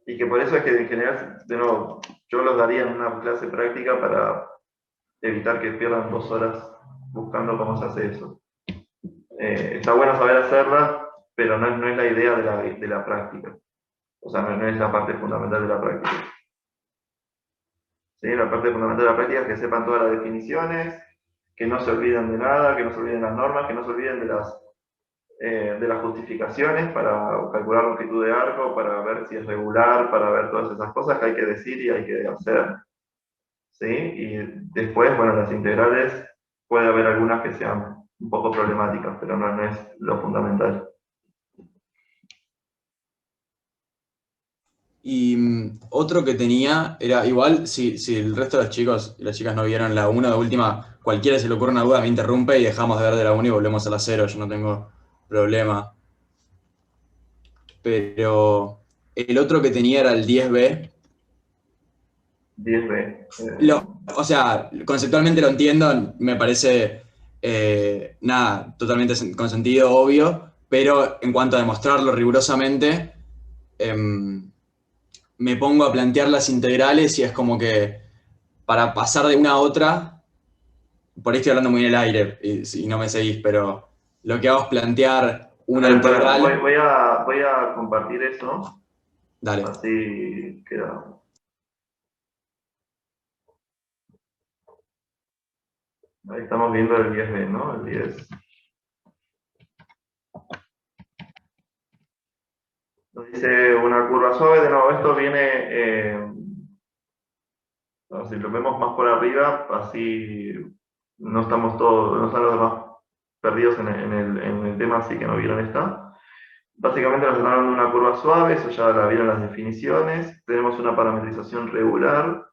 Y que por eso es que en general, de nuevo, yo los daría en una clase práctica para evitar que pierdan 2 horas buscando cómo se hace eso. Está bueno saber hacerla, pero no es la idea de la práctica. O sea, no es la parte fundamental de la práctica. ¿Sí? La parte fundamental de la práctica es que sepan todas las definiciones, que no se olviden de nada, que no se olviden las normas, que no se olviden de las justificaciones para calcular la longitud de arco, para ver si es regular, para ver todas esas cosas que hay que decir y hay que hacer. ¿Sí? Y después, bueno, las integrales, puede haber algunas que sean un poco problemáticas, pero no es lo fundamental. Y otro que tenía era, igual, si el resto de los chicos y las chicas no vieron la 1 de última, cualquiera se le ocurre una duda, me interrumpe y dejamos de ver de la 1 y volvemos a la 0, yo no tengo problema. Pero el otro que tenía era el 10B. 10B. O sea, conceptualmente lo entiendo, me parece, nada, totalmente con sentido obvio, pero en cuanto a demostrarlo rigurosamente, me pongo a plantear las integrales y es como que para pasar de una a otra, por ahí estoy hablando muy en el aire y no me seguís, pero lo que hago es plantear una integral. Voy a compartir eso. Dale. Así queda. Ahí estamos viendo el 10B, ¿no? El 10. Nos dice una curva suave, de nuevo, esto viene, si lo vemos más por arriba, así no están los demás perdidos en el tema, así que no vieron esta. Básicamente nos están dando una curva suave, eso ya la vieron las definiciones. Tenemos una parametrización regular,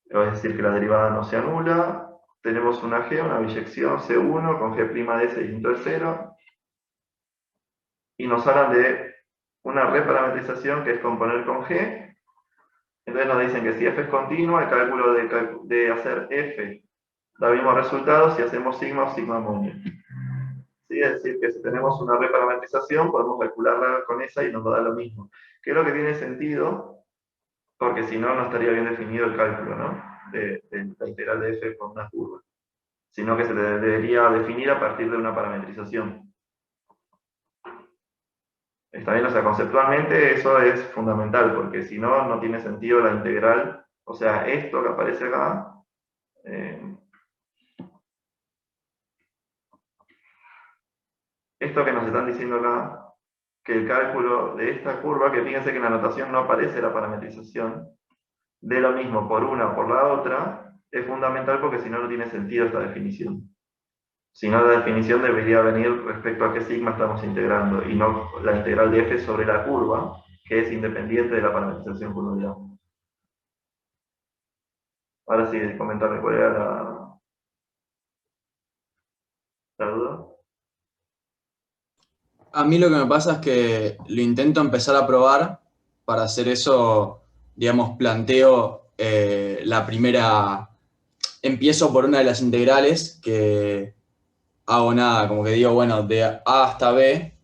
es decir, que la derivada no se anula. Tenemos una G, una biyección C1 con G' de S distinto de 0. Y nos hablan de una reparametrización que es componer con G. Entonces nos dicen que si F es continua, el cálculo de hacer F da el mismo resultado si hacemos sigma o sigma amonio. ¿Sí? Es decir, que si tenemos una reparametrización, podemos calcularla con esa y nos va a dar lo mismo. Que es lo que tiene sentido, porque si no, no estaría bien definido el cálculo, ¿no? de la integral de F con una curva. Sino que se debería definir a partir de una parametrización. Está bien, o sea, conceptualmente eso es fundamental, porque si no, no tiene sentido la integral. O sea, esto que aparece acá, esto que nos están diciendo acá, que el cálculo de esta curva, que fíjense que en la notación no aparece la parametrización, de lo mismo por una o por la otra, es fundamental porque si no, no tiene sentido esta definición. Si no, la definición debería venir respecto a qué sigma estamos integrando, y no la integral de f sobre la curva, que es independiente de la parametrización curvaria. Ahora sí, comentarme cuál era la duda. A mí lo que me pasa es que lo intento empezar a probar. Para hacer eso, digamos, planteo la primera. Empiezo por una de las integrales que hago nada, como que digo, bueno, de A hasta B,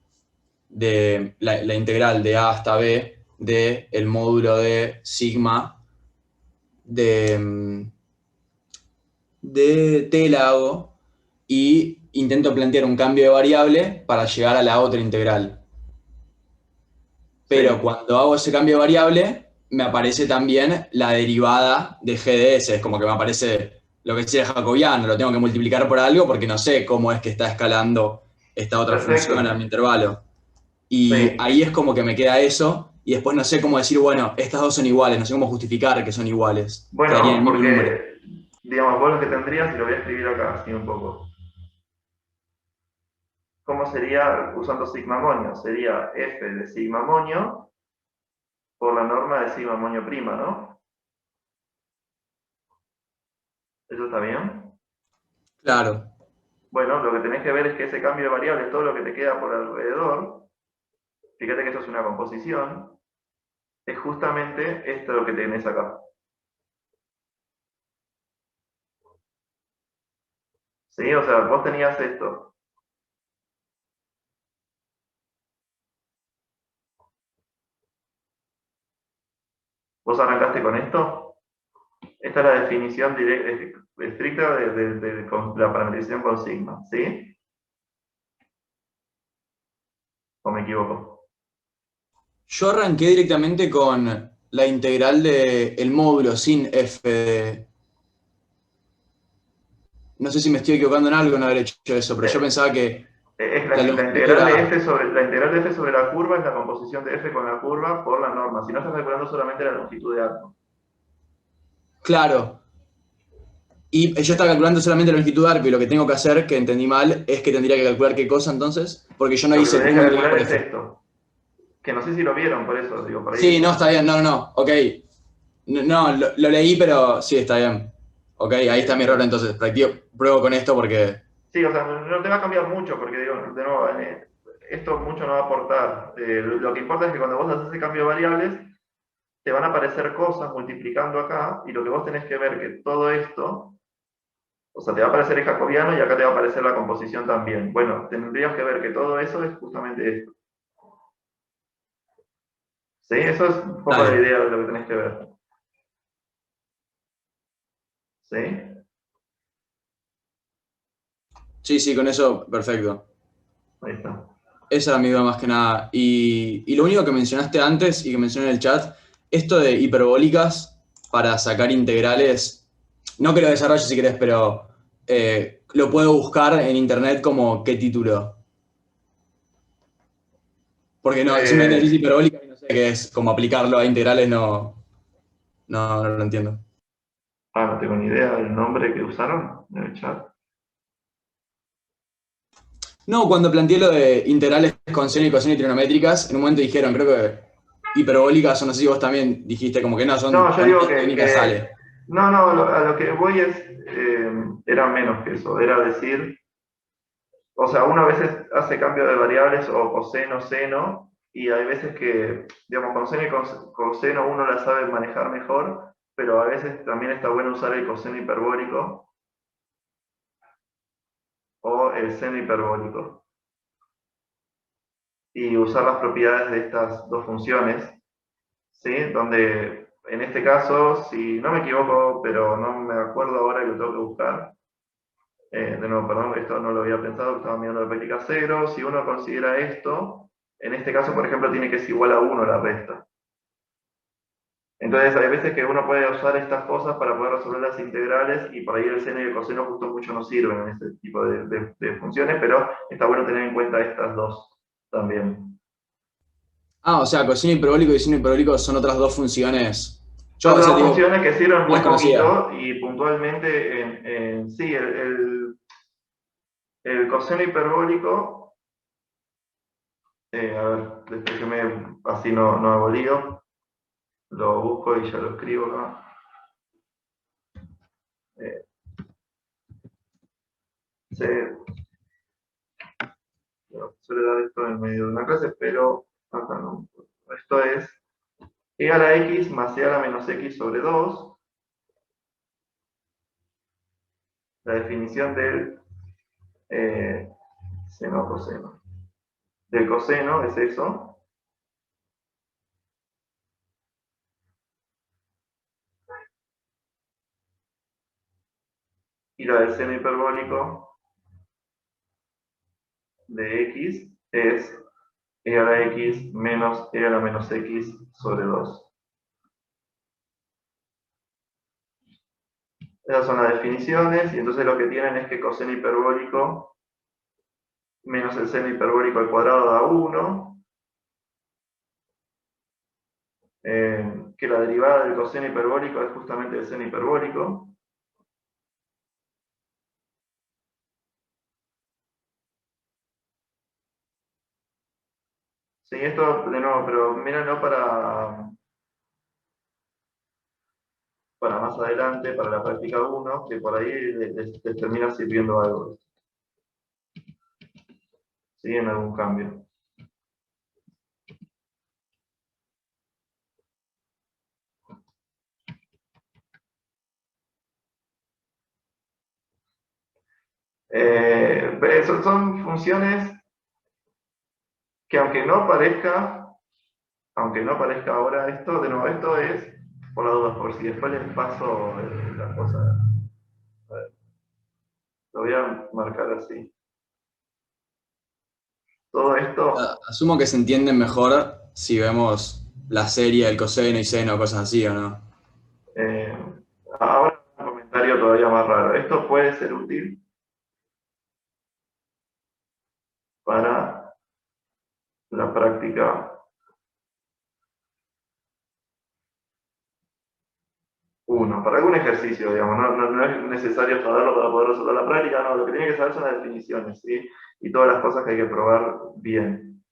de la integral de A hasta B de el módulo de sigma de T la hago y intento plantear un cambio de variable para llegar a la otra integral. Pero cuando hago ese cambio de variable, me aparece también la derivada de g de s. Es como que me aparece lo que decía jacobiano, lo tengo que multiplicar por algo porque no sé cómo es que está escalando esta otra función a mi intervalo. Y ahí es como que me queda eso, y después no sé cómo decir, bueno, estas dos son iguales, no sé cómo justificar que son iguales. Bueno, porque, digamos, vos lo que tendrías, y lo voy a escribir acá, así un poco. ¿Cómo sería usando sigma amonio? Sería f de sigma amonio por la norma de sigma amonio prima, ¿no? ¿Eso está bien? Claro. Bueno, lo que tenés que ver es que ese cambio de variable, todo lo que te queda por alrededor, fíjate que eso es una composición, es justamente esto lo que tenés acá. ¿Sí? O sea, vos tenías esto. ¿Vos arrancaste con esto? Esta es la definición estricta de la parametrización con sigma, ¿sí? ¿O me equivoco? Yo arranqué directamente con la integral del módulo sin f de... no sé si me estoy equivocando en algo en haber hecho eso, pero yo pensaba que Es la la longitud integral de era... f sobre, la integral de f sobre la curva es la composición de f con la curva por la norma. Si no estás calculando solamente la longitud de arco. Claro. Y yo estaba calculando solamente la longitud de arco y lo que tengo que hacer, que entendí mal, es que tendría que calcular qué cosa entonces, porque yo no Lo que hice tenés 1 que integrado calcular por es f. esto. Que no sé si lo vieron, por eso, digo, por ahí. Sí, no, está bien, no, ok. No, lo leí, pero sí, está bien. Ok, ahí está mi error entonces. Pruebo con esto porque... Sí, o sea, no te va a cambiar mucho, porque digo, de nuevo, esto mucho no va a aportar. Lo que importa es que cuando vos haces ese cambio de variables, te van a aparecer cosas multiplicando acá, y lo que vos tenés que ver que todo esto, o sea, te va a aparecer el jacobiano y acá te va a aparecer la composición también. Bueno, tendrías que ver que todo eso es justamente esto. ¿Sí? Eso es un poco la Dale. idea de lo que tenés que ver. ¿Sí? Sí, con eso, perfecto. Ahí está. Esa era mi duda más que nada. Y lo único que mencionaste antes y que mencioné en el chat, esto de hiperbólicas para sacar integrales, no que lo desarrolles si querés, pero lo puedo buscar en internet como qué título. Porque no, simplemente decís hiperbólica y no sé qué es, como aplicarlo a integrales no lo entiendo. No tengo ni idea del nombre que usaron en el chat. No, cuando planteé lo de integrales con seno y coseno y trigonométricas, en un momento dijeron, creo que hiperbólicas, o no sé si vos también dijiste, como que no, son No, yo con digo esta técnica sale. no, a lo que voy es, era menos que eso, era decir, o sea, uno a veces hace cambio de variables o coseno, seno, y hay veces que, digamos, con seno y coseno uno la sabe manejar mejor, pero a veces también está bueno usar el coseno hiperbólico o el seno hiperbólico, y usar las propiedades de estas dos funciones, ¿sí? Donde, en este caso, si no me equivoco, pero no me acuerdo ahora que lo tengo que buscar, de nuevo, perdón, esto no lo había pensado, estaba mirando la práctica cero. Si uno considera esto, en este caso, por ejemplo, tiene que ser igual a 1 la resta. Entonces, hay veces que uno puede usar estas cosas para poder resolver las integrales, y por ahí el seno y el coseno justo mucho no sirven en este tipo de funciones, pero está bueno tener en cuenta estas dos también. Ah, o sea, coseno hiperbólico y seno hiperbólico son otras dos funciones. Son Yo, o sea, dos digo, funciones que sirven no muy las conocía. poquito, y puntualmente, sí, el coseno hiperbólico, a ver, después que así no hago lío, lo busco y ya lo escribo acá. Se suele dar esto en medio de una clase, pero acá no. Esto es e a la x más e a la menos x sobre 2. La definición del seno coseno. Del coseno es eso. Y la del seno hiperbólico de x es e a la x menos e a la menos x sobre 2. Esas son las definiciones, y entonces lo que tienen es que coseno hiperbólico menos el seno hiperbólico al cuadrado da 1, que la derivada del coseno hiperbólico es justamente el seno hiperbólico. Sí, esto de nuevo, pero mírenlo para más adelante, para la práctica 1, que por ahí les termina sirviendo algo. ¿Sí? En algún cambio. Son funciones que aunque no parezca ahora esto, de nuevo, esto es por las dudas, por si después les paso las cosas. A ver, lo voy a marcar así. Todo esto, Asumo que se entienden mejor si vemos la serie del coseno y seno, cosas así, ¿o no? ahora un comentario todavía más raro. bueno, esto puede ser útil para la práctica 1, para algún ejercicio, digamos, no es necesario saberlo para poder resolver la práctica, no, lo que tiene que saber son las definiciones, ¿sí? Y todas las cosas que hay que probar bien.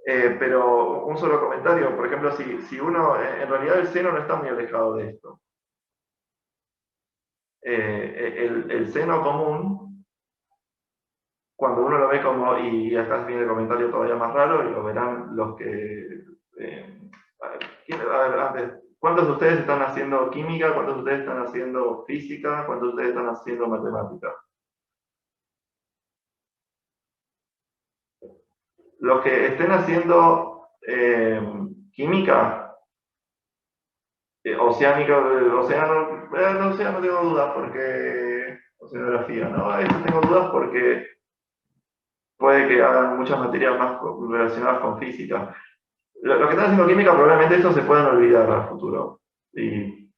Pero un solo comentario, por ejemplo, si uno, en realidad el seno no está muy alejado de esto. El seno común, cuando uno lo ve como, y acá viene el comentario todavía más raro, y lo verán los que... a ver, antes, ¿cuántos de ustedes están haciendo química? ¿Cuántos de ustedes están haciendo física? ¿Cuántos de ustedes están haciendo matemática? Los que estén haciendo química, oceánica, océano, no tengo dudas porque, oceanografía, ¿no? Eso tengo dudas porque puede que hagan muchas materias más relacionadas con física. Los que están haciendo química probablemente eso se puedan olvidar al futuro y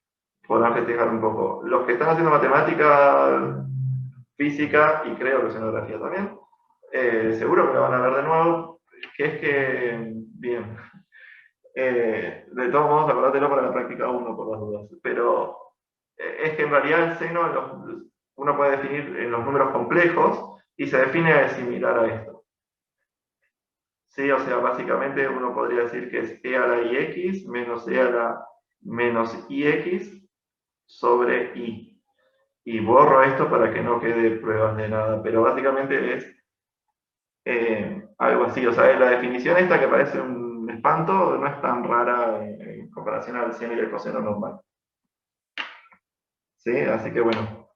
podrán festejar un poco. Los que están haciendo matemática, física y creo que oceanografía también, seguro que lo van a ver de nuevo, que es que, bien, de todos modos acordátelo para la práctica 1 por las dudas, pero es que en realidad el seno uno puede definir en los números complejos y se define similar a esto. Sí, o sea, básicamente uno podría decir que es e a la ix menos e a la menos ix sobre i. Y borro esto para que no quede pruebas de nada, pero básicamente es algo así. O sea, la definición esta que parece un espanto no es tan rara en comparación al seno y el coseno normal. ¿Sí? Así que bueno,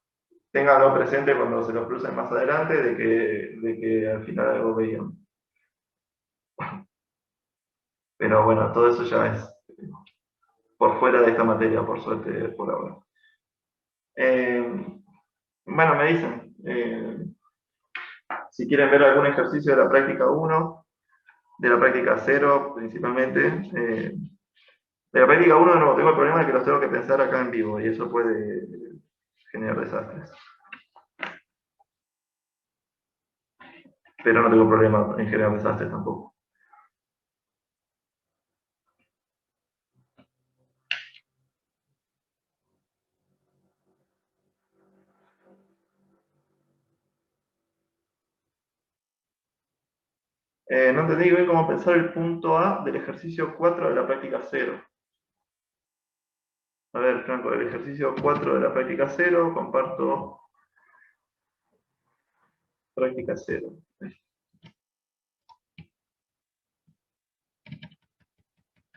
ténganlo presente cuando se lo crucen más adelante de que al final algo veían. Pero bueno, todo eso ya es por fuera de esta materia, por suerte, por ahora. Bueno, me dicen, si quieren ver algún ejercicio de la práctica 1, de la práctica 0 principalmente. De la práctica 1 no tengo el problema de que los tengo que pensar acá en vivo y eso puede generar desastres. Pero no tengo problema en generar desastres tampoco. No entendí bien cómo pensar el punto A del ejercicio 4 de la práctica 0. A ver, Franco, el ejercicio 4 de la práctica 0, comparto práctica 0.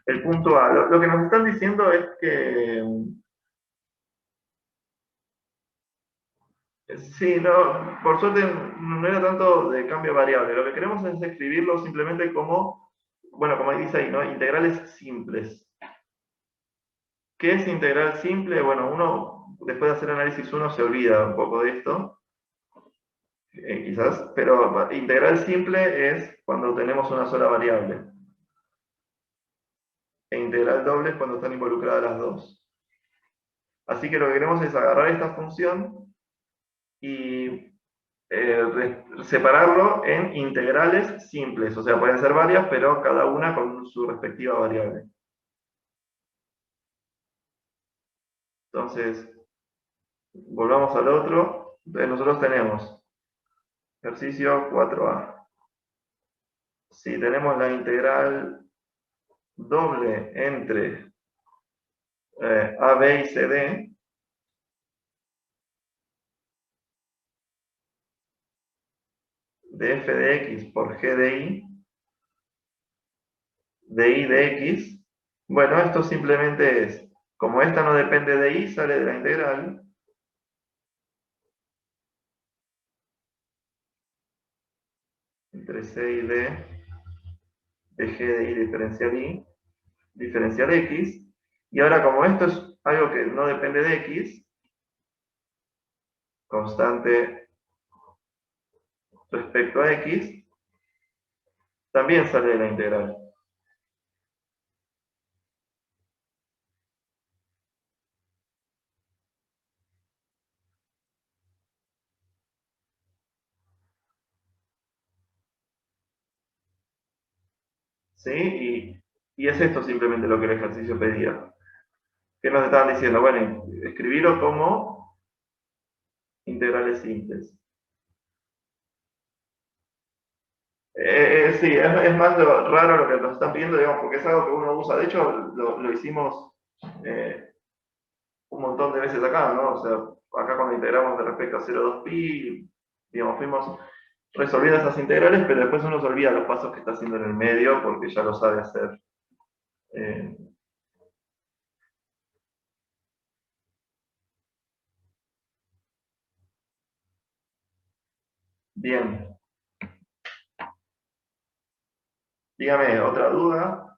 El punto A, lo que nos están diciendo es que sí, no, por suerte no era tanto de cambio variable. Lo que queremos es escribirlo simplemente como, bueno, como dice ahí, ¿no? Integrales simples. ¿Qué es integral simple? Bueno, uno, después de hacer análisis 1, se olvida un poco de esto, quizás, pero integral simple es cuando tenemos una sola variable. E integral doble es cuando están involucradas las dos. Así que lo que queremos es agarrar esta función y separarlo en integrales simples, o sea, pueden ser varias, pero cada una con su respectiva variable. Entonces, volvamos al otro. Entonces, nosotros tenemos ejercicio 4a. Si tenemos la integral doble entre a, b y cd, de f de x por g de y de x, bueno, esto simplemente es, como esta no depende de y, sale de la integral, entre c y d, de g de y, diferencial x, y ahora como esto es algo que no depende de x, constante respecto a x, también sale de la integral. ¿sí? Y es esto simplemente lo que el ejercicio pedía. ¿Qué nos estaban diciendo? Bueno, escribirlo como integrales simples. Sí, es más raro lo que nos están pidiendo, digamos, porque es algo que uno usa. De hecho, lo hicimos un montón de veces acá, ¿no? O sea, acá cuando integramos de respecto a 0,2pi, digamos, fuimos resolviendo esas integrales, pero después uno se olvida los pasos que está haciendo en el medio porque ya lo sabe hacer. Eh, bien. Dígame, ¿otra duda?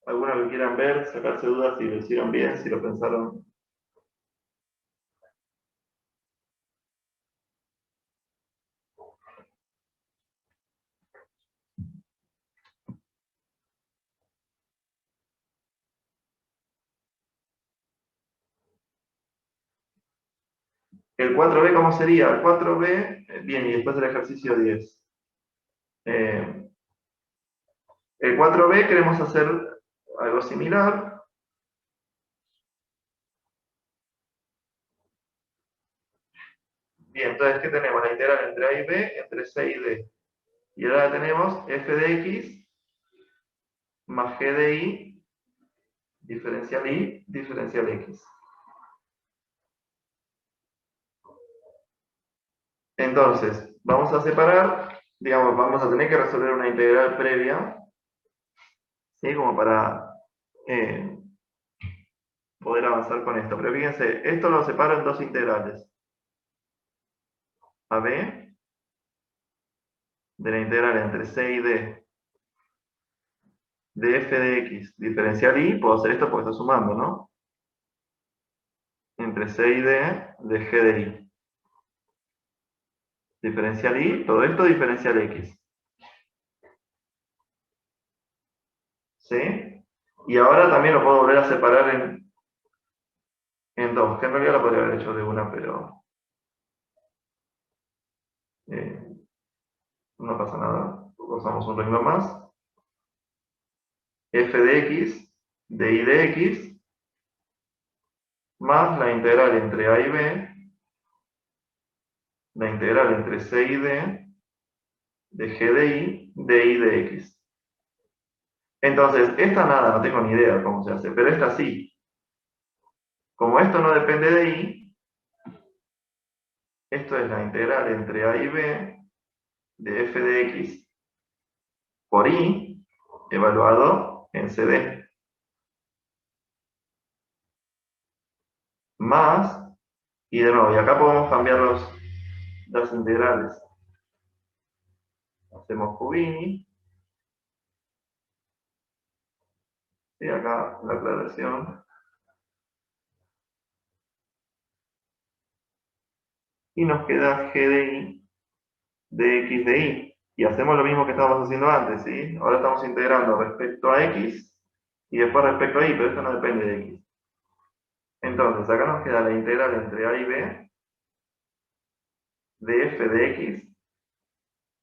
¿Alguna que quieran ver, sacarse dudas si lo hicieron bien, si lo pensaron? ¿El 4B cómo sería? El 4B, bien, y después el ejercicio 10. El 4B queremos hacer algo similar. Bien, entonces, ¿qué tenemos? La integral entre A y B, entre C y D. Y ahora tenemos f de x más g de y, diferencial x. Entonces, vamos a separar, digamos, vamos a tener que resolver una integral previa, ¿sí? Como para poder avanzar con esto. Pero fíjense, esto lo separo en dos integrales. AB, de la integral entre c y d, de f de x, diferencial y, puedo hacer esto porque está sumando, ¿no? Entre c y d, de g de y. Diferencial y, todo esto diferencial x. ¿Sí? Y ahora también lo puedo volver a separar en dos, que en realidad lo podría haber hecho de una, pero no pasa nada. Usamos un renglón más. F de x, de y de x, más la integral entre a y b, la integral entre c y d, de g de y de x. Entonces, esta nada, no tengo ni idea cómo se hace, pero esta sí. Como esto no depende de y, esto es la integral entre a y b de f de x por y, evaluado en cd. Más, y de nuevo, y acá podemos cambiar las integrales. Hacemos Cubini, y acá la aclaración. Y nos queda g de y de x de y. Y hacemos lo mismo que estábamos haciendo antes, ¿sí? Ahora estamos integrando respecto a x y después respecto a y, pero esto no depende de x. Entonces, acá nos queda la integral entre a y b de f de x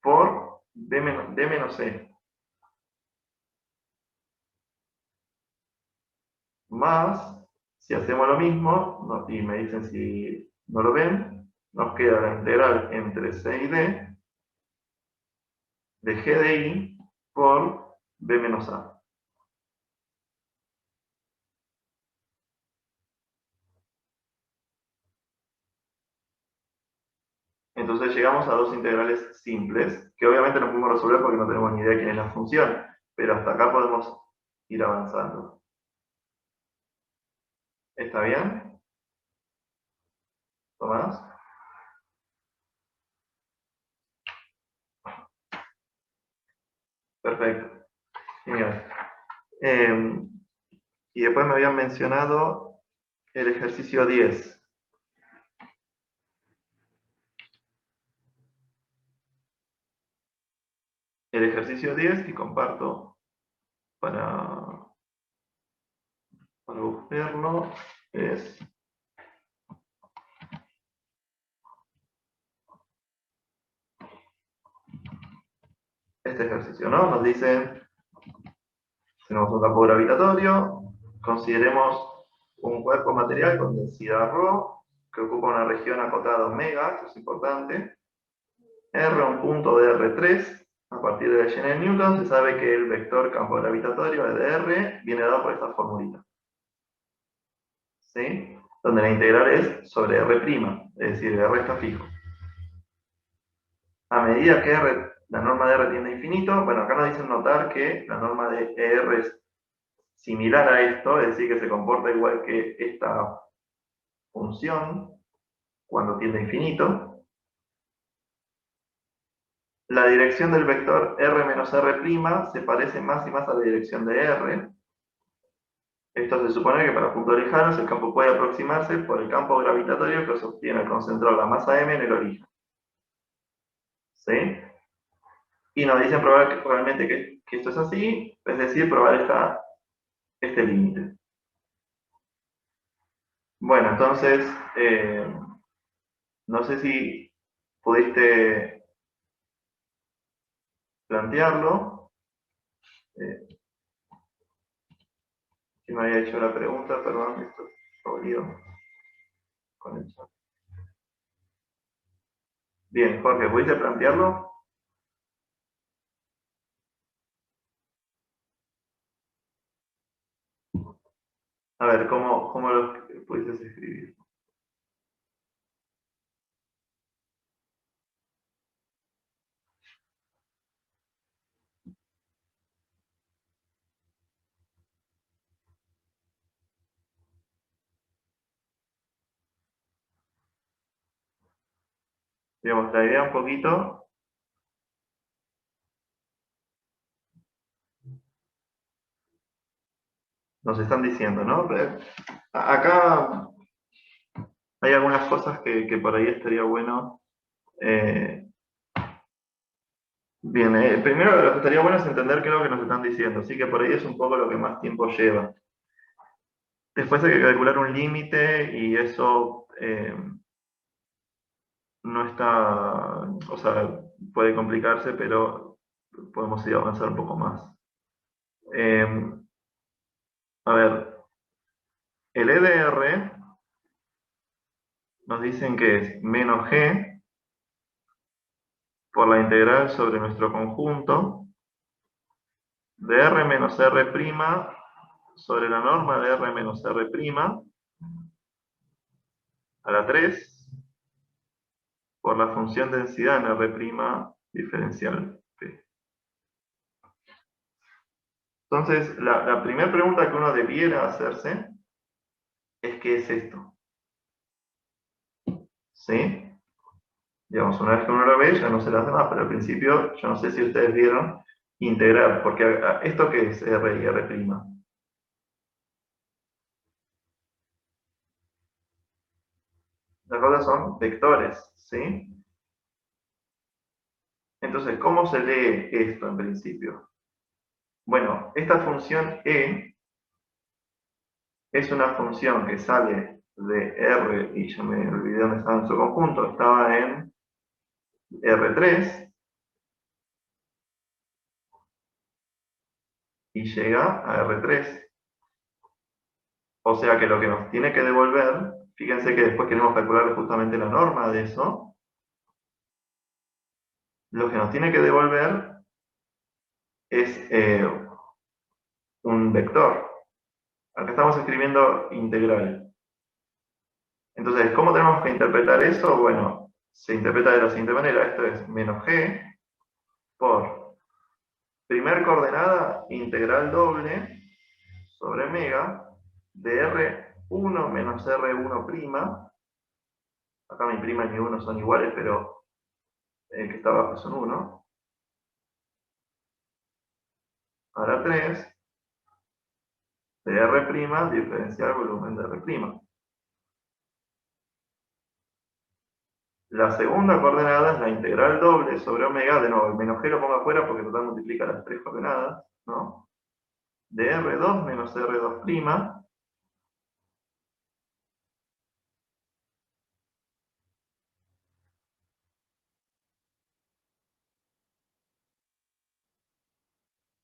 por d menos c. Más, si hacemos lo mismo, y me dicen si no lo ven, nos queda la integral entre c y d de g de y por b menos a. Entonces llegamos a dos integrales simples, que obviamente no podemos resolver porque no tenemos ni idea de quién es la función, pero hasta acá podemos ir avanzando. ¿Está bien? ¿Tomás? Perfecto. Genial. Y después me habían mencionado el ejercicio 10. El ejercicio 10 que comparto para buscarlo es este ejercicio, ¿no? Nos dicen tenemos un campo gravitatorio, consideremos un cuerpo material con densidad ρ, que ocupa una región acotada omega, esto es importante. R, un punto de R3, a partir de la ley de Newton, se sabe que el vector campo gravitatorio de R viene dado por esta formulita. ¿Sí? Donde la integral es sobre R', es decir, R está fijo. A medida que la norma de R tiende a infinito, bueno, acá nos dicen notar que la norma de R es similar a esto, es decir, que se comporta igual que esta función cuando tiende a infinito. La dirección del vector R menos R' se parece más y más a la dirección de R. Esto se supone que para puntos lejanos el campo puede aproximarse por el campo gravitatorio que sostiene al concentrar la masa M en el origen. ¿Sí? Y nos dicen probablemente que esto es así, es decir, probar este límite. Bueno, entonces, no sé si pudiste plantearlo. ¿Quién me había hecho la pregunta? Perdón, esto lo lío con el chat. Bien, Jorge, ¿pudiste plantearlo? A ver, ¿cómo lo pudiste escribir? Digamos, la idea un poquito nos están diciendo, ¿no? Acá hay algunas cosas que por ahí estaría bueno. Bien, primero lo que estaría bueno es entender qué es lo que nos están diciendo, así que por ahí es un poco lo que más tiempo lleva. Después hay que calcular un límite y eso no está, o sea, puede complicarse, pero podemos ir a avanzar un poco más. A ver, el EDR nos dicen que es menos G por la integral sobre nuestro conjunto de R menos R' sobre la norma de R menos R' a la 3 por la función densidad en R' diferencial P. Entonces, la primera pregunta que uno debiera hacerse es ¿qué es esto? ¿Sí? Digamos, una vez que uno lo ve, ya no se lo hace más, pero al principio, yo no sé si ustedes vieron, integrar, porque ¿esto qué es R y R'? Las cosas son vectores, ¿sí? Entonces, ¿cómo se lee esto en principio? Bueno, esta función E es una función que sale de R, y ya me olvidé dónde estaba en su conjunto, estaba en R3, y llega a R3. O sea que lo que nos tiene que devolver, fíjense que después queremos calcular justamente la norma de eso, lo que nos tiene que devolver es un vector. Acá estamos escribiendo integral. Entonces, ¿cómo tenemos que interpretar eso? Bueno, se interpreta de la siguiente manera. Esto es menos g por primer coordenada integral doble sobre mega de R1 menos R1'. Acá mi prima y mi 1 son iguales, pero el que está abajo son 1. A la 3 de R' diferencial volumen de R'. La segunda coordenada es la integral doble sobre omega, de nuevo, el menos g lo pongo afuera porque total multiplica las tres coordenadas, ¿no? De R2 menos R2',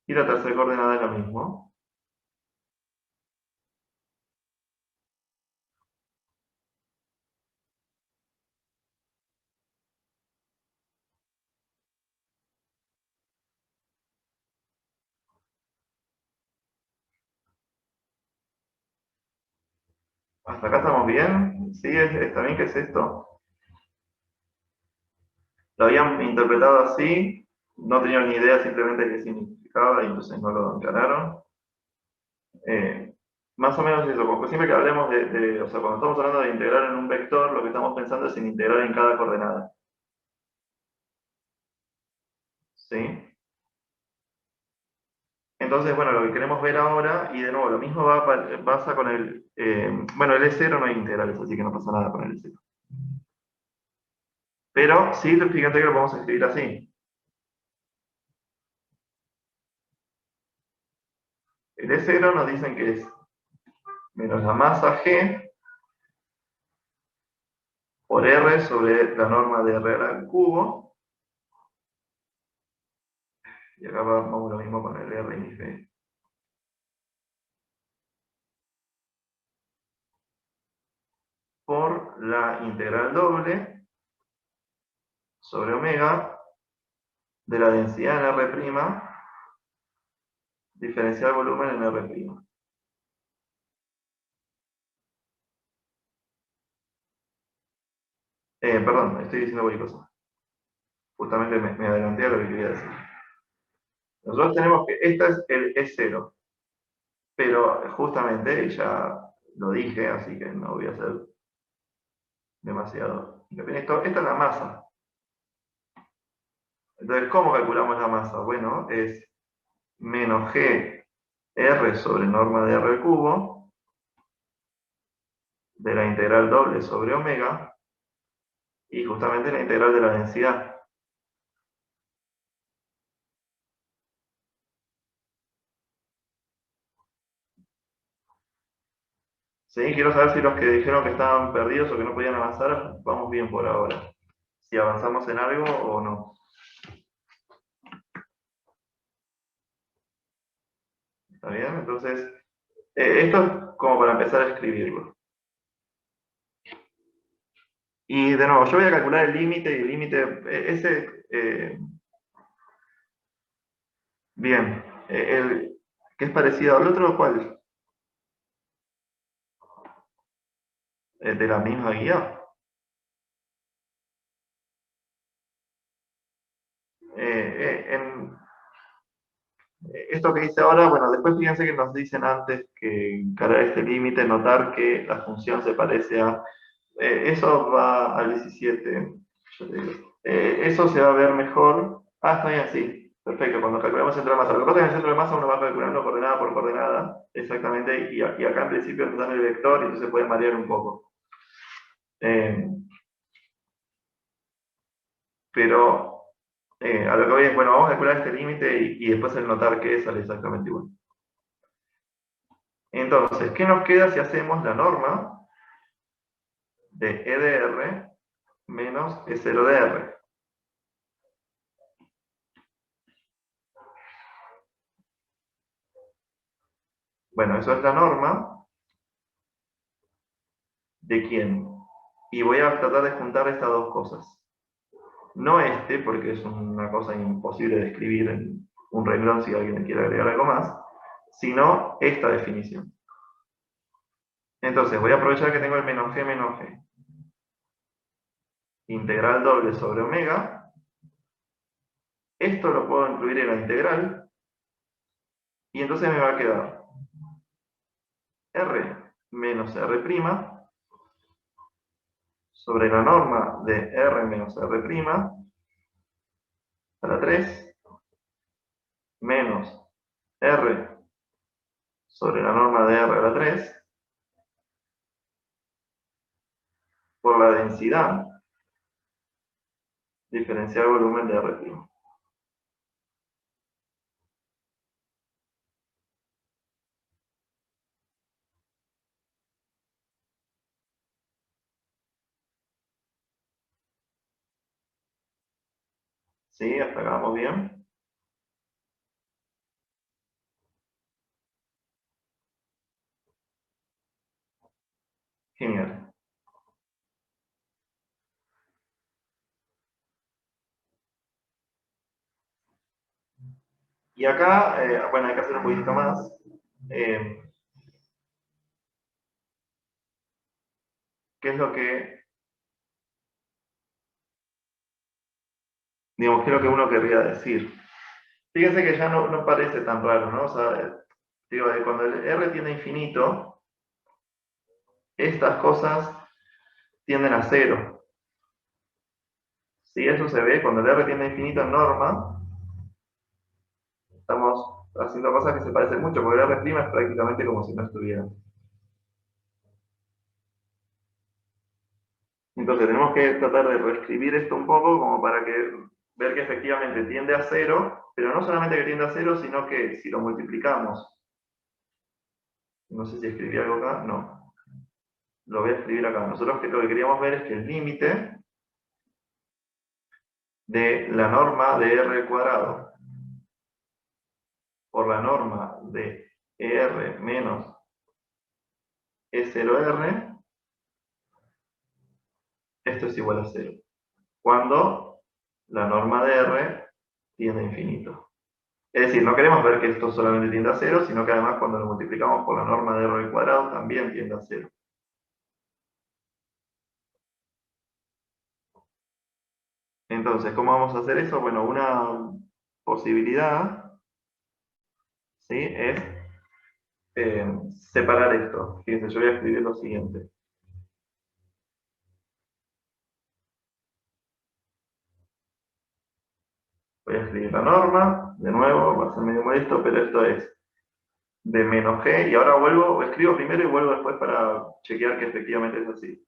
y la tercera coordenada es lo mismo, ¿Hasta acá estamos bien? ¿Sí? ¿Está bien? ¿Qué es esto? Lo habían interpretado así, no tenían ni idea simplemente de qué significaba y entonces no lo encararon. Más o menos eso, porque siempre que hablemos o sea, cuando estamos hablando de integrar en un vector, lo que estamos pensando es en integrar en cada coordenada. ¿Sí? Entonces, bueno, lo que queremos ver ahora, y de nuevo, lo mismo pasa con el... bueno, el E0 no hay integrales, así que no pasa nada con el E0. Pero sí, fíjate que lo podemos escribir así. El E0 nos dicen que es menos la masa G por R sobre la norma de R al cubo. Y acá vamos lo mismo con el R y G. Por la integral doble sobre omega de la densidad en R', diferencial volumen en R'. Perdón, estoy diciendo cualquier cosa. Justamente me adelanté a lo que quería decir. Nosotros tenemos que, esta es el E0, pero justamente ya lo dije, así que no voy a hacer demasiado. Esta es la masa. Entonces, ¿cómo calculamos la masa? Bueno, es menos G R sobre norma de R al cubo de la integral doble sobre omega y justamente la integral de la densidad. Sí, quiero saber si los que dijeron que estaban perdidos o que no podían avanzar, vamos bien por ahora. Si avanzamos en algo o no. ¿Está bien? Entonces, esto es como para empezar a escribirlo. Y de nuevo, yo voy a calcular el límite y el límite, bien, el que es parecido al otro, ¿cuál? De la misma guía. Esto que dice ahora, bueno, después fíjense que nos dicen antes que encarar este límite, notar que la función se parece a... eso va al 17, yo te digo. Eso se va a ver mejor. Ah, está bien, sí. Perfecto, cuando calculamos el centro de masa. Lo que pasa es que en el centro de masa uno va calculando coordenada por coordenada, exactamente, y acá en principio nos dan el vector y entonces puede variar un poco. Pero a lo que voy es, bueno, vamos a calcular este límite y después el notar que sale exactamente igual. Entonces, ¿qué nos queda si hacemos la norma de E de R menos E0 de R? Bueno, eso es la norma de quién. Y voy a tratar de juntar estas dos cosas. No este, porque es una cosa imposible de escribir en un renglón si alguien le quiere agregar algo más, sino esta definición. Entonces, voy a aprovechar que tengo el menos G. Integral doble sobre omega. Esto lo puedo incluir en la integral. Y entonces me va a quedar R menos R' sobre la norma de R menos R' a la 3 menos R sobre la norma de R a la 3 por la densidad diferencial volumen de R'. ¿Sí? ¿Hasta acá vamos bien? Genial. Y acá, bueno, hay que hacer un poquito más. ¿qué es lo que, digamos, qué es lo que uno querría decir? Fíjense que ya no parece tan raro, ¿no? O sea, digo, cuando el R tiende a infinito, estas cosas tienden a cero. Si eso se ve, cuando el R tiende a infinito en norma, estamos haciendo cosas que se parecen mucho, porque el R' es prácticamente como si no estuviera. Entonces tenemos que tratar de reescribir esto un poco como para ver que efectivamente tiende a cero, pero no solamente que tiende a cero, sino que si lo multiplicamos, no sé si escribí algo acá, no, lo voy a escribir acá. Nosotros lo que queríamos ver es que el límite de la norma de R cuadrado por la norma de ER menos E0R, esto es igual a 0. Cuando la norma de R tiende a infinito. Es decir, no queremos ver que esto solamente tiende a 0, sino que además cuando lo multiplicamos por la norma de R al cuadrado también tiende a 0. Entonces, ¿cómo vamos a hacer eso? Bueno, una posibilidad, ¿sí?, es separar esto. Fíjense, yo voy a escribir lo siguiente. Voy a escribir la norma, de nuevo, va a ser medio molesto, pero esto es de menos g, y ahora vuelvo, escribo primero y vuelvo después para chequear que efectivamente es así.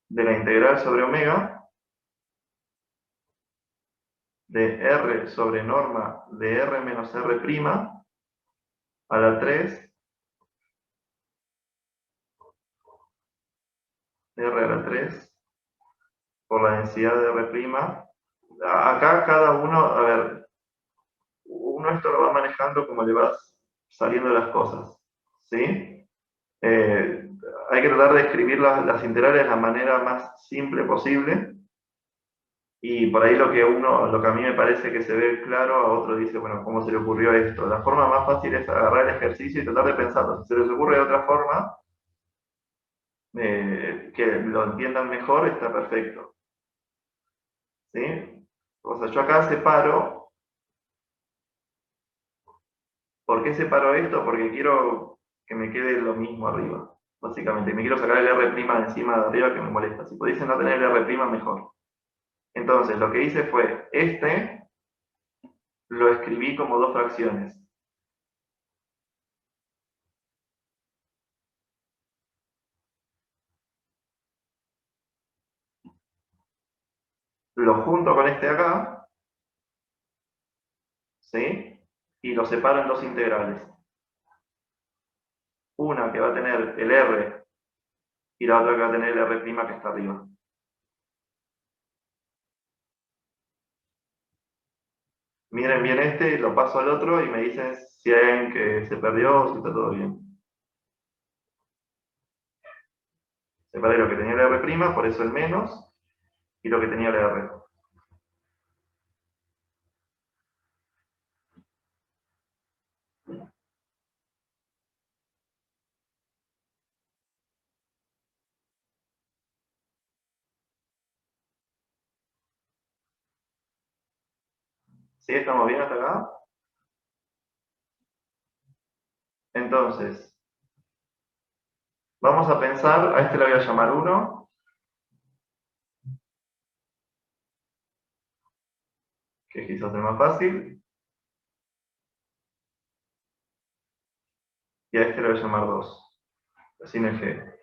De la integral sobre omega, de r sobre norma de r menos r' a la 3, r a la 3, por la densidad de r'. Acá cada uno, a ver, uno esto lo va manejando como le vas saliendo las cosas, ¿sí? Hay que tratar de escribir las integrales de la manera más simple posible, y por ahí lo que a mí me parece que se ve claro, a otro dice, bueno, ¿cómo se le ocurrió esto? La forma más fácil es agarrar el ejercicio y tratar de pensarlo. Si se les ocurre de otra forma, que lo entiendan mejor, está perfecto, ¿sí? O sea, yo acá separo. ¿Por qué separo esto? Porque quiero que me quede lo mismo arriba, básicamente. Me quiero sacar el R' de encima de arriba que me molesta. Si pudiese no tener el R' mejor. Entonces, lo que hice fue, lo escribí como dos fracciones. Lo junto con este acá, ¿sí? Y lo separo en dos integrales. Una que va a tener el R y la otra que va a tener el R' que está arriba. Miren bien y lo paso al otro y me dicen si hay alguien que se perdió o si está todo bien. Separé lo que tenía el R', por eso el menos, y lo que tenía el R. ¿Sí? ¿Estamos bien hasta acá? Entonces, vamos a pensar, a este le voy a llamar 1, que quizás es el más fácil, y a este le voy a llamar 2, sin el G.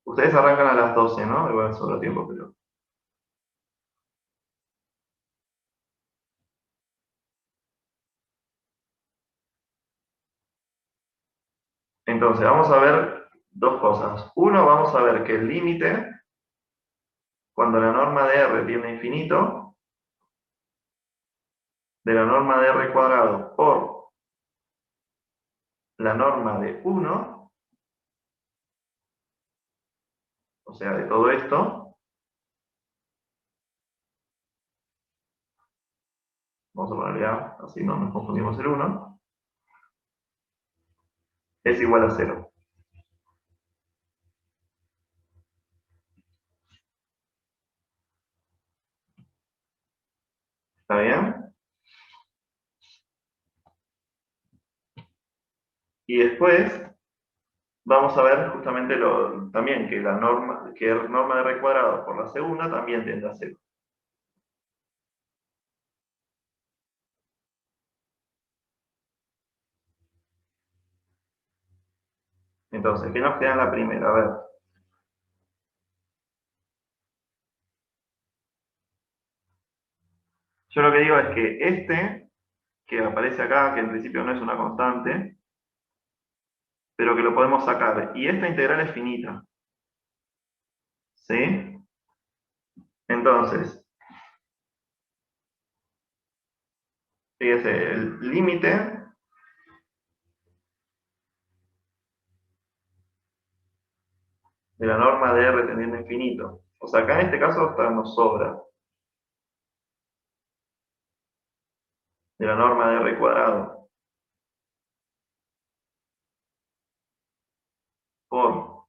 Ustedes arrancan a las 12, ¿no? Igual sobra tiempo, pero... Entonces, vamos a ver dos cosas. Uno, vamos a ver que el límite, cuando la norma de R tiende a infinito, de la norma de R cuadrado por la norma de 1, o sea, de todo esto, vamos a ponerle A, así no nos confundimos el 1, es igual a 0. ¿Está bien? Y después vamos a ver justamente también que la norma de R cuadrado por la segunda también tiende a 0. Entonces, ¿qué nos queda en la primera? A ver. Yo lo que digo es que este, que aparece acá, que en principio no es una constante, pero que lo podemos sacar. Y esta integral es finita. ¿Sí? Entonces, fíjese, el límite de la norma de R tendiendo a infinito. O sea, acá en este caso hasta nos sobra. De la norma de R cuadrado. Por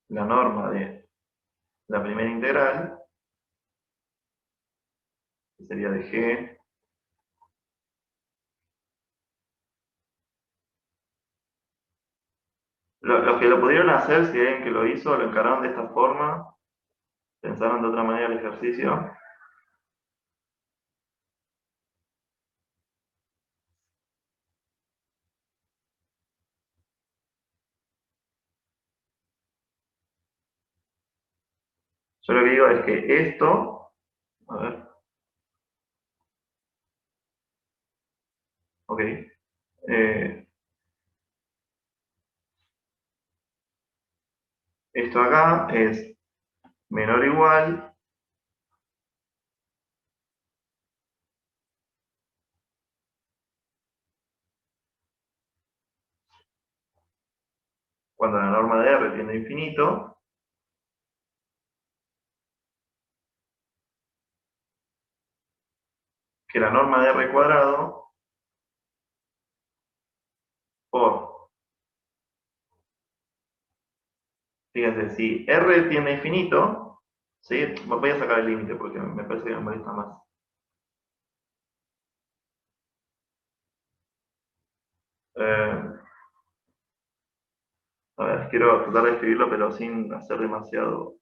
la norma de la primera integral, que sería de G. Los que lo pudieron hacer, si alguien que lo hizo, lo encararon de esta forma, pensaron de otra manera el ejercicio. Yo lo que digo es que esto, a ver, ok, esto acá es menor o igual cuando la norma de R tiende a infinito, que la norma de R cuadrado por, fíjense, si R tiende a infinito, ¿sí? Voy a sacar el límite porque me parece que me molesta más. A ver, quiero tratar de escribirlo pero sin hacer demasiado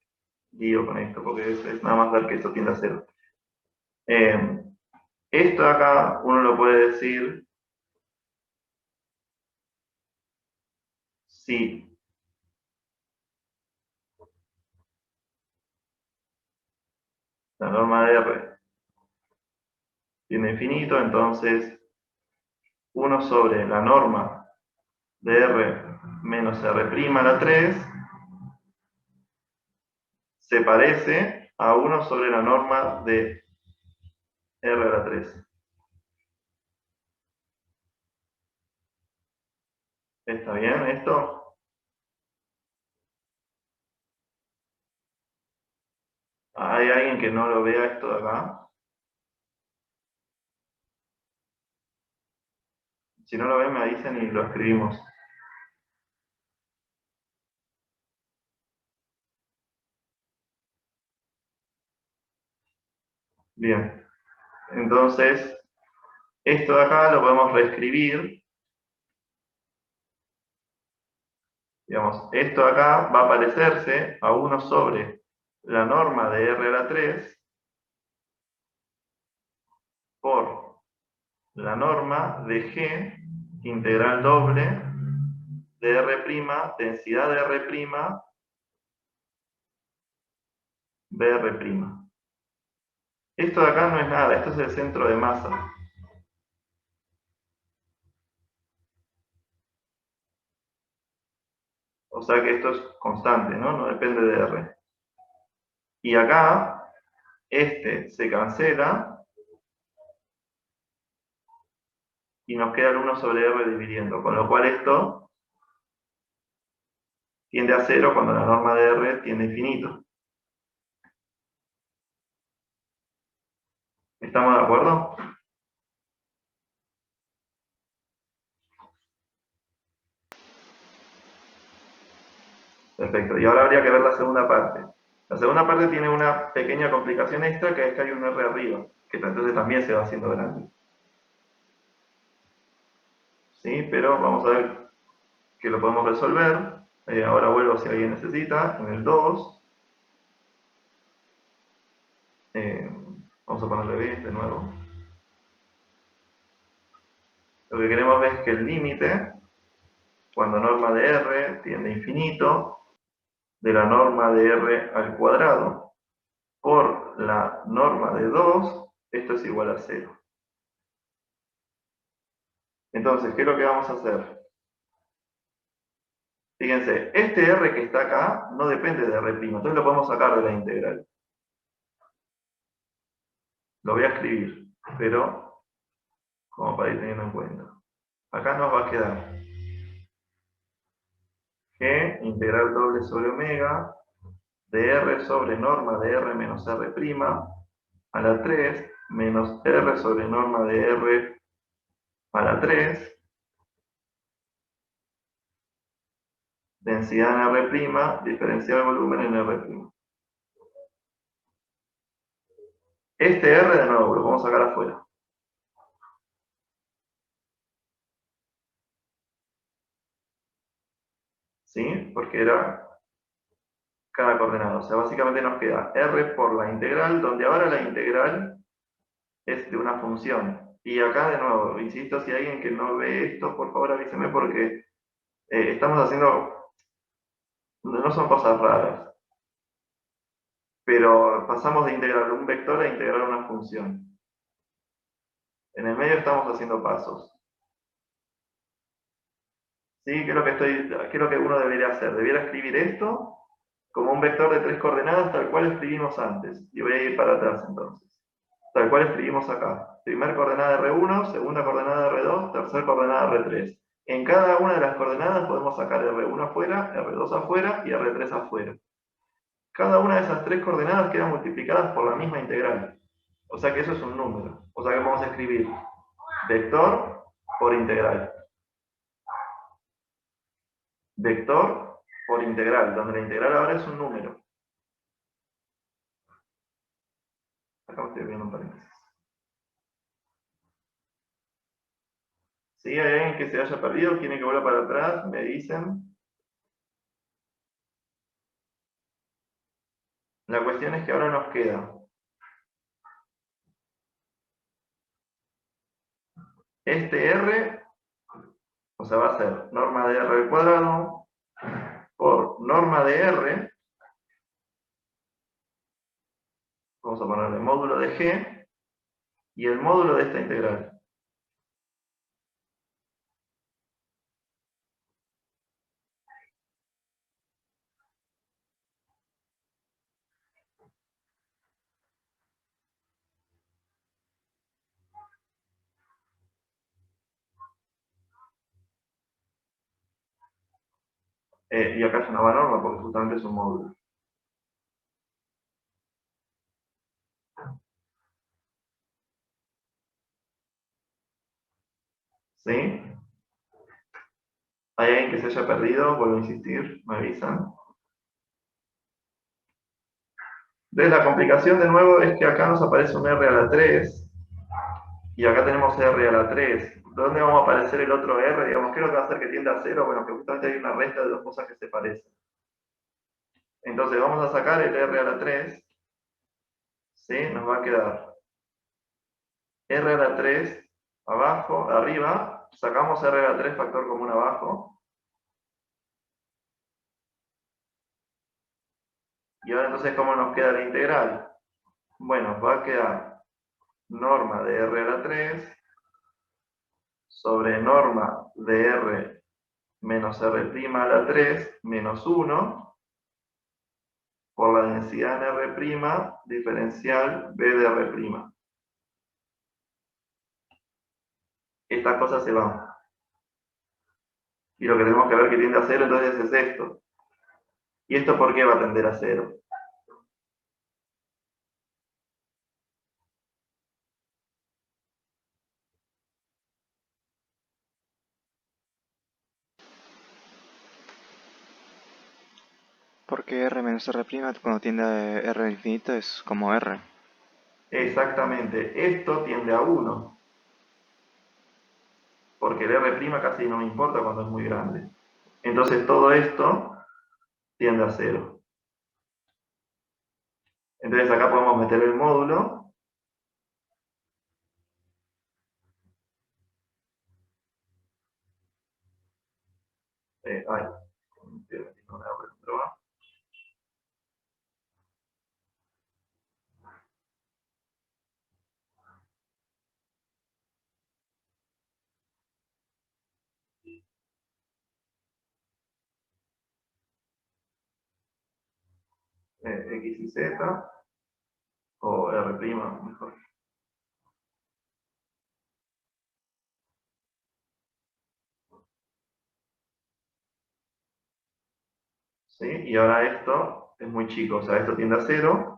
lío con esto, porque es nada más ver que esto tiende a 0. Esto de acá uno lo puede decir si la norma de R tiende a infinito, entonces 1 sobre la norma de R menos R' a la 3 se parece a 1 sobre la norma de R a la 3. ¿Está bien esto? ¿Hay alguien que no lo vea esto de acá? Si no lo ven, me avisen y lo escribimos. Bien. Entonces, esto de acá lo podemos reescribir. Digamos, esto de acá va a parecerse a 1 sobre la norma de R a la 3 por la norma de G, integral doble, de R', densidad de R', BR'. Esto de acá no es nada, esto es el centro de masa. O sea que esto es constante, ¿no? No depende de R. Y acá, este se cancela y nos queda el 1 sobre R dividiendo, con lo cual esto tiende a 0 cuando la norma de R tiende a infinito. ¿Estamos de acuerdo? Perfecto, y ahora habría que ver la segunda parte. La segunda parte tiene una pequeña complicación extra, que es que hay un R arriba, que entonces también se va haciendo grande. ¿Sí? Pero vamos a ver que lo podemos resolver. Ahora vuelvo si alguien necesita, en el 2. Vamos a ponerle B de nuevo. Lo que queremos ver es que el límite, cuando norma de R tiende a infinito, de la norma de R al cuadrado por la norma de 2, esto es igual a 0. Entonces, ¿qué es lo que vamos a hacer? Fíjense, este R que está acá no depende de R', entonces lo podemos sacar de la integral. Lo voy a escribir, pero como para ir teniendo en cuenta. Acá nos va a quedar G integral doble sobre omega de R sobre norma de R menos R' a la 3 menos R sobre norma de R a la 3, densidad en R', diferencial volumen en R'. Este R de nuevo lo vamos a sacar afuera. ¿Sí? Porque era cada coordenada. O sea, básicamente nos queda R por la integral, donde ahora la integral es de una función. Y acá de nuevo, insisto, si hay alguien que no ve esto, por favor avíseme porque estamos haciendo, no son cosas raras, pero pasamos de integrar un vector a integrar una función. En el medio estamos haciendo pasos. ¿Sí? ¿Qué es lo qué es lo que uno debería hacer? Debería escribir esto como un vector de 3 coordenadas, tal cual escribimos antes. Y voy a ir para atrás entonces. Tal cual escribimos acá. Primera coordenada R1, segunda coordenada R2, tercera coordenada R3. En cada una de las coordenadas podemos sacar R1 afuera, R2 afuera y R3 afuera. Cada una de esas 3 coordenadas quedan multiplicadas por la misma integral. O sea que eso es un número. O sea que vamos a escribir vector por integral. Vector por integral, donde la integral ahora es un número. Acá me estoy viendo un paréntesis. Si hay alguien que se haya perdido, tiene que volver para atrás, me dicen. La cuestión es que ahora nos queda este R, o sea, va a ser norma de R al cuadrado por norma de R, vamos a ponerle módulo de G, y el módulo de esta integral. Y acá es una norma porque justamente es un módulo. ¿Sí? ¿Hay alguien que se haya perdido? Vuelvo a insistir, me avisan. Entonces la complicación de nuevo es que acá nos aparece un R a la 3 y acá tenemos R a la 3. ¿Dónde vamos a aparecer el otro R? Digamos, ¿qué es lo que va a hacer que tienda a 0? Bueno, que justamente hay una resta de dos cosas que se parecen. Entonces vamos a sacar el R a la 3. ¿Sí? Nos va a quedar R a la 3 abajo, arriba. Sacamos R a la 3 factor común abajo. Y ahora entonces, ¿cómo nos queda la integral? Bueno, va a quedar norma de R a la 3 sobre norma de R menos R' a la 3 menos 1 por la densidad en R' diferencial B de R'. Estas cosas se van. Y lo que tenemos que ver que tiende a 0 entonces es esto. ¿Y esto por qué va a tender a 0? Porque R menos R' cuando tiende a R infinito es como R. Exactamente, esto tiende a 1, porque el R' casi no me importa cuando es muy grande. Entonces todo esto tiende a 0. Entonces acá podemos meter el módulo. Ay, X y Z, o R', mejor. ¿Sí? Y ahora esto es muy chico, o sea, esto tiende a 0.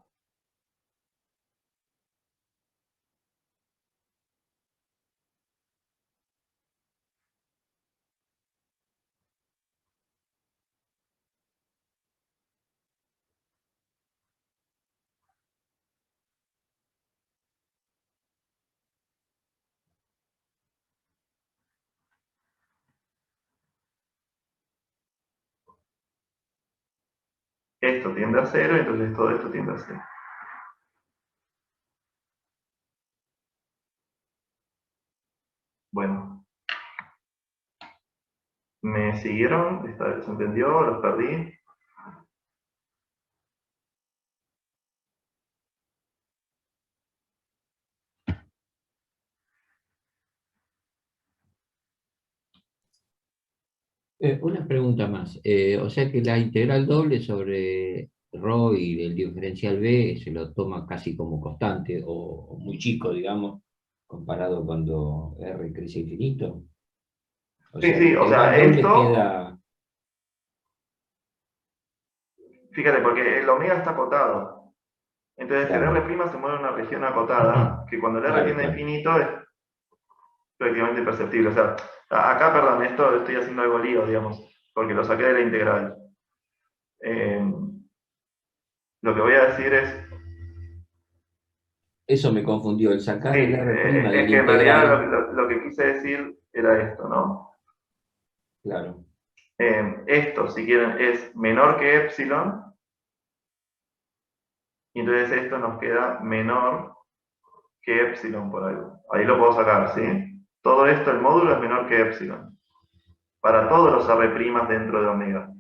Esto tiende a 0, entonces todo esto tiende a 0. Bueno, ¿me siguieron? ¿Esta vez se entendió? ¿Los perdí? Una pregunta más. O sea que la integral doble sobre ρ y el diferencial b se lo toma casi como constante o muy chico, digamos, comparado cuando r crece infinito. O Sí, sea, la sí, o integral sea, doble esto, queda... fíjate, porque el omega está acotado. Entonces el Claro, R' se mueve en una región acotada, que cuando el R claro, tiende a claro. infinito es prácticamente imperceptible. O sea, acá, perdón, esto estoy haciendo algo lío, digamos, porque lo saqué de la integral. Lo que voy a decir es, Eso me confundió, el sacar sí, el r' de es la que en realidad integral, lo que quise decir era esto, ¿no? claro. Esto, si quieren, es menor que epsilon, y entonces esto nos queda menor que epsilon por algo. Ahí lo puedo sacar, ¿sí? Todo esto, el módulo es menor que epsilon. Para todos los R' dentro de omega.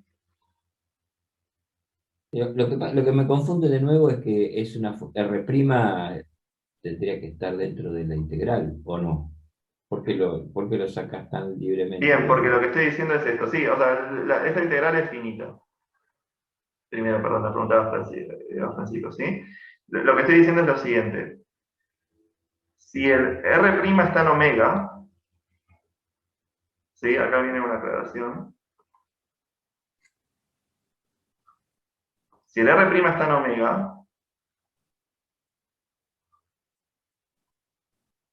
Lo que me confunde de nuevo es que es una r' tendría que estar dentro de la integral, ¿o no? Por qué lo sacas tan libremente, Bien, porque digamos? lo que estoy diciendo es esto, sí, o sea, esta integral es finita. Primero, perdón, la pregunta a Francisco, ¿sí? Lo que estoy diciendo es lo siguiente. Si el R' está en omega, ¿sí? Acá viene una aclaración. Si el R' está en omega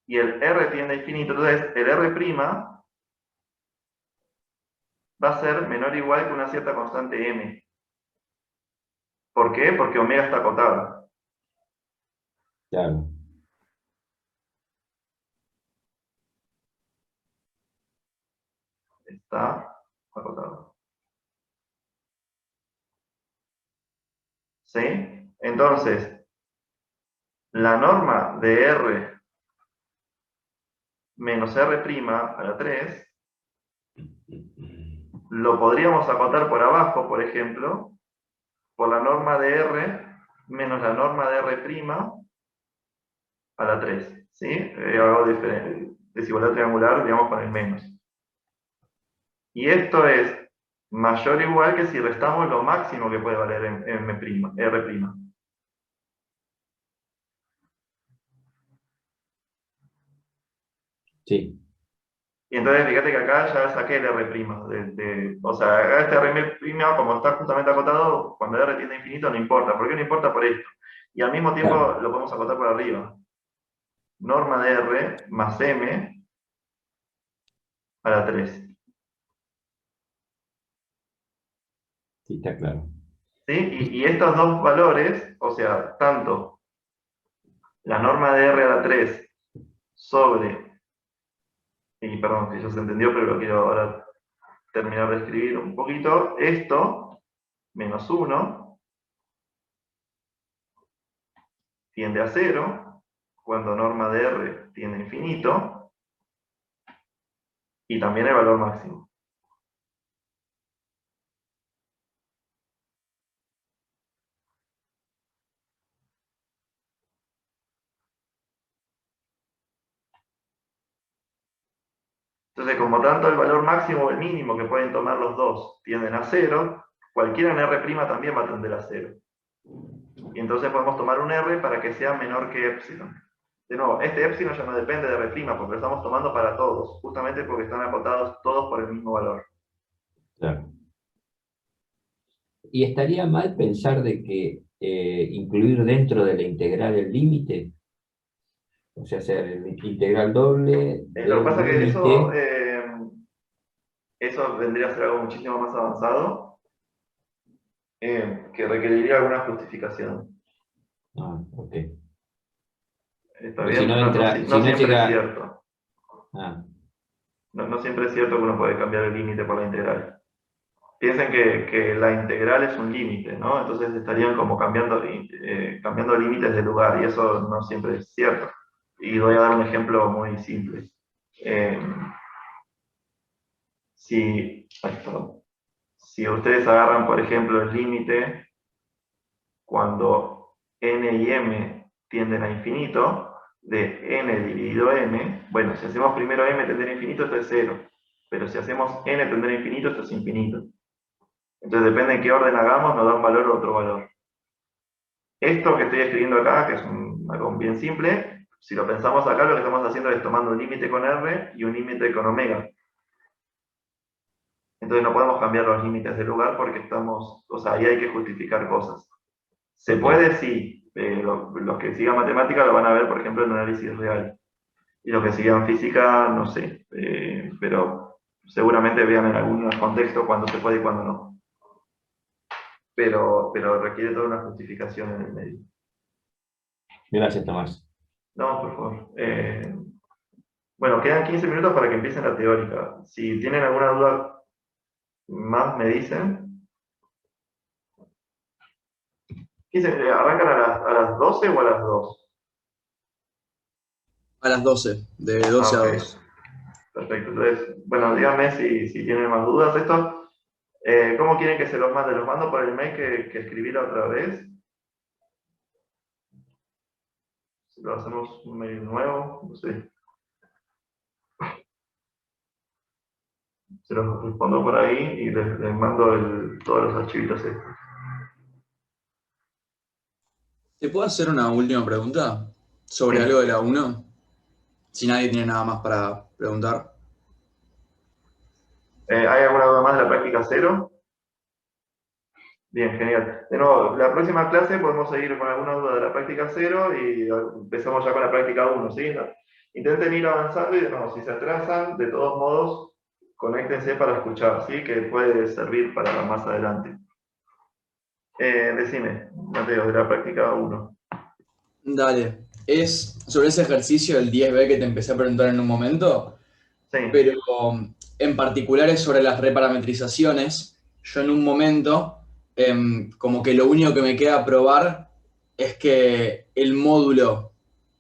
y el R tiende a infinito, entonces el R' va a ser menor o igual que una cierta constante m. ¿Por qué? Porque omega está acotada. Claro. Está acotado. ¿Sí? Entonces, la norma de R menos R' a la 3 lo podríamos acotar por abajo, por ejemplo, por la norma de R menos la norma de R' a la 3. ¿Sí? Hago desigualdad triangular, digamos, con el menos. Y esto es mayor o igual que si restamos lo máximo que puede valer R'. Sí, Y entonces fíjate que acá ya saqué el R'. O sea, acá este R', como está justamente acotado, cuando el R tiende a infinito no importa. ¿Por qué no importa? Por esto. Y al mismo tiempo claro. lo podemos acotar por arriba. Norma de R más M a la 3. Sí, está claro. ¿sí? Y estos dos valores, o sea, tanto la norma de R a la 3 sobre, y perdón, que ya se entendió, pero lo quiero ahora terminar de escribir un poquito, esto, menos 1, tiende a 0, cuando norma de R tiende a infinito, y también el valor máximo. Entonces, como tanto el valor máximo o el mínimo que pueden tomar los dos tienden a 0, cualquiera en R' también va a tender a 0. Y entonces podemos tomar un R para que sea menor que epsilon. De nuevo, este epsilon ya no depende de R', porque lo estamos tomando para todos, justamente porque están acotados todos por el mismo valor. Claro. ¿Y estaría mal pensar de que incluir dentro de la integral el límite? O sea, hacer el integral doble Lo que pasa es que límite. eso vendría a ser algo muchísimo más avanzado, que requeriría alguna justificación. Ah, ok. ¿Está Pero bien? si no entra, no si no siempre llega. es cierto. Ah, No siempre es cierto que uno puede cambiar el límite por la integral. Piensen que la integral es un límite, ¿no? Entonces estarían como cambiando límites de lugar, y eso no siempre es cierto. Y voy a dar un ejemplo muy simple. Eh, si ustedes agarran, por ejemplo, el límite cuando n y m tienden a infinito, de n dividido m, bueno, si hacemos primero m tender a infinito, esto es 0. Pero si hacemos n tender a infinito, esto es infinito. Entonces depende en qué orden hagamos, nos da un valor o otro valor. Esto que estoy escribiendo acá, que es algo bien simple, si lo pensamos acá, lo que estamos haciendo es tomando un límite con R y un límite con omega. Entonces no podemos cambiar los límites de lugar porque ahí hay que justificar cosas. Se puede, sí. Los que sigan matemática lo van a ver, por ejemplo, en análisis real. Y los que sigan física, no sé. Pero seguramente vean en algún contexto cuándo se puede y cuándo no. Pero requiere toda una justificación en el medio. gracias, Tomás. No, por favor. Bueno, quedan 15 minutos para que empiecen la teórica. Si tienen alguna duda más, me dicen. ¿Arrancan a las 12 o a las 2? A las 12, de 12 a ok. 2. Perfecto. Entonces, bueno, díganme si tienen más dudas. Esto, ¿cómo quieren que se los mande? ¿Los mando por el mail que escribí la otra vez? Si lo hacemos un mail nuevo, no sé. Se los respondo por ahí y les mando todos los archivitos estos. ¿Te puedo hacer una última pregunta sobre Sí. algo de la 1? Si nadie tiene nada más para preguntar. ¿Hay alguna duda más de la práctica 0? Bien, genial. De nuevo, la próxima clase podemos seguir con alguna duda de la práctica 0 y empezamos ya con la práctica 1, ¿sí? Intenten ir avanzando y de nuevo, si se atrasan, de todos modos, conéctense para escuchar, ¿sí? Que puede servir para más adelante. Decime, Mateo, de la práctica 1. Dale. Es sobre ese ejercicio del 10B que te empecé a preguntar en un momento, Sí. pero en particular es sobre las reparametrizaciones. Yo en un momento, como que lo único que me queda probar es que el módulo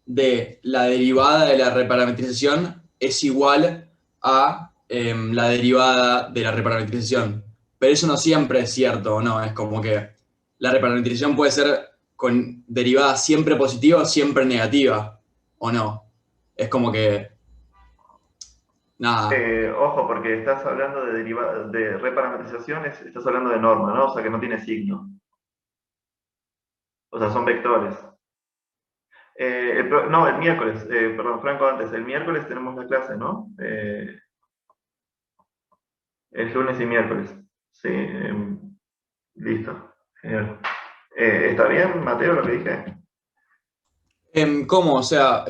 de la derivada de la reparametrización es igual a la derivada de la reparametrización. Pero eso no siempre es cierto, ¿no? Es como que la reparametrización puede ser con derivada siempre positiva o siempre negativa, ¿o no? Es como que... Nada. Ojo, porque estás hablando de reparametrizaciones, estás hablando de norma, ¿no? O sea, que no tiene signo. O sea, son vectores. No, el miércoles, perdón, Franco, antes, el miércoles tenemos la clase, ¿no? Es lunes y miércoles. Sí, listo. Genial. ¿Está bien, Mateo, lo que dije? ¿Cómo? O sea,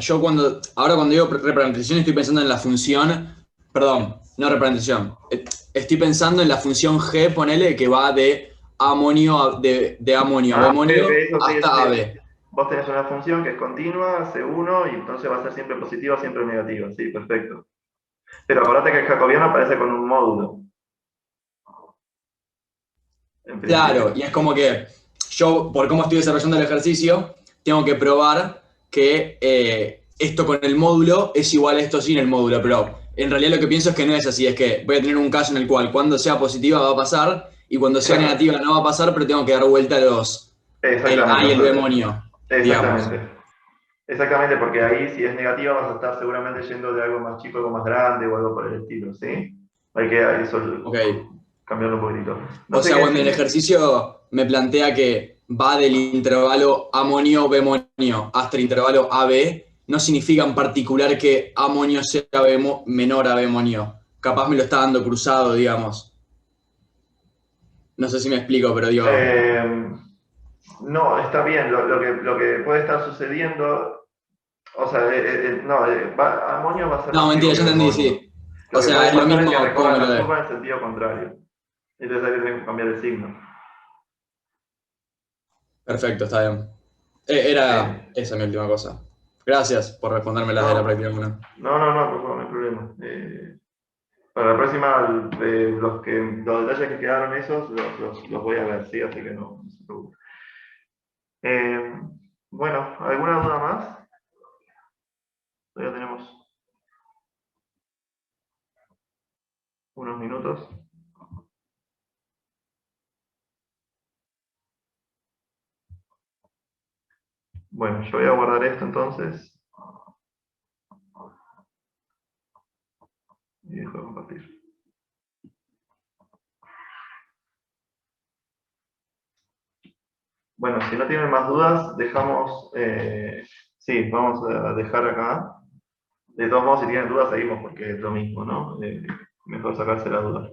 ahora cuando digo reparametrización estoy pensando en la función, perdón, no reparametrización, estoy pensando en la función g, ponele, que va de amonio de amonio, Ah, ok, bemonio, ok, eso sí, eso hasta sí. AB. Vos tenés una función que es continua, C1, y entonces va a ser siempre positiva, siempre negativa. Sí, perfecto. Pero acordate que el jacobiano aparece con un módulo, en Claro, principio. y es como que yo, por cómo estoy desarrollando el ejercicio, tengo que probar que esto con el módulo es igual a esto sin el módulo, pero en realidad lo que pienso es que no es así, es que voy a tener un caso en el cual cuando sea positiva va a pasar y cuando sea Claro, negativa no va a pasar, pero tengo que dar vuelta a el A exactamente. y el bemonio, digamos. Exactamente. Exactamente, porque ahí si es negativa vas a estar seguramente yendo de algo más chico a algo más grande o algo por el estilo, ¿sí? Hay que eso, Ok. cambiarlo un poquitito. No O sé sea, qué cuando el decir. ejercicio me plantea que va del intervalo amonio-bemonio hasta el intervalo AB, no significa en particular que amonio sea menor a bemonio. Capaz me lo está dando cruzado, digamos. No sé si me explico, pero digo. Eh, no, está bien. Lo que puede estar sucediendo, o sea, no, amonio va a ser No, más chico mentira, que yo entendí, bemonio. sí. Lo O que sea, puede es lo pasar es que mismo como me recorran lo la de. curva en sentido contrario. Entonces ahí tenés que cambiar el signo. Perfecto, está bien. Sí. Era esa mi última cosa. Gracias por responderme las de la No, práctica 1. no, por favor, no hay problema. Para la próxima, los detalles que quedaron esos los voy a ver, ¿sí? Así que no se preocupe. Eh, bueno, ¿alguna duda más? Todavía tenemos unos minutos. Bueno, yo voy a guardar esto entonces y dejo de compartir. Bueno, si no tienen más dudas, dejamos, sí, vamos a dejar acá. De todos modos, si tienen dudas, seguimos porque es lo mismo, ¿no? Mejor sacarse las dudas,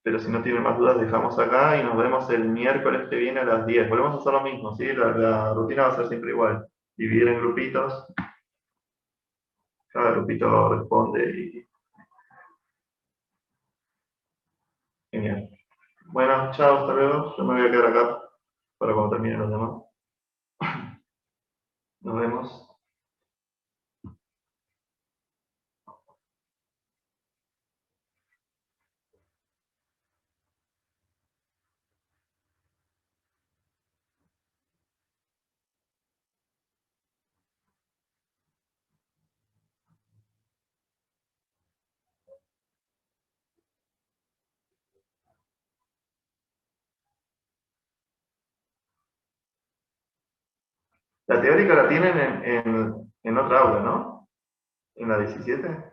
pero si no tienen más dudas, dejamos acá y nos vemos el miércoles que viene a las 10. Volvemos a hacer lo mismo, ¿sí? La rutina va a ser siempre igual. Dividir en grupitos, cada grupito responde y genial. Bueno, chao, hasta luego. Yo me voy a quedar acá para cuando terminen los demás. Nos vemos. La teórica la tienen en otra aula, ¿no? En la 17.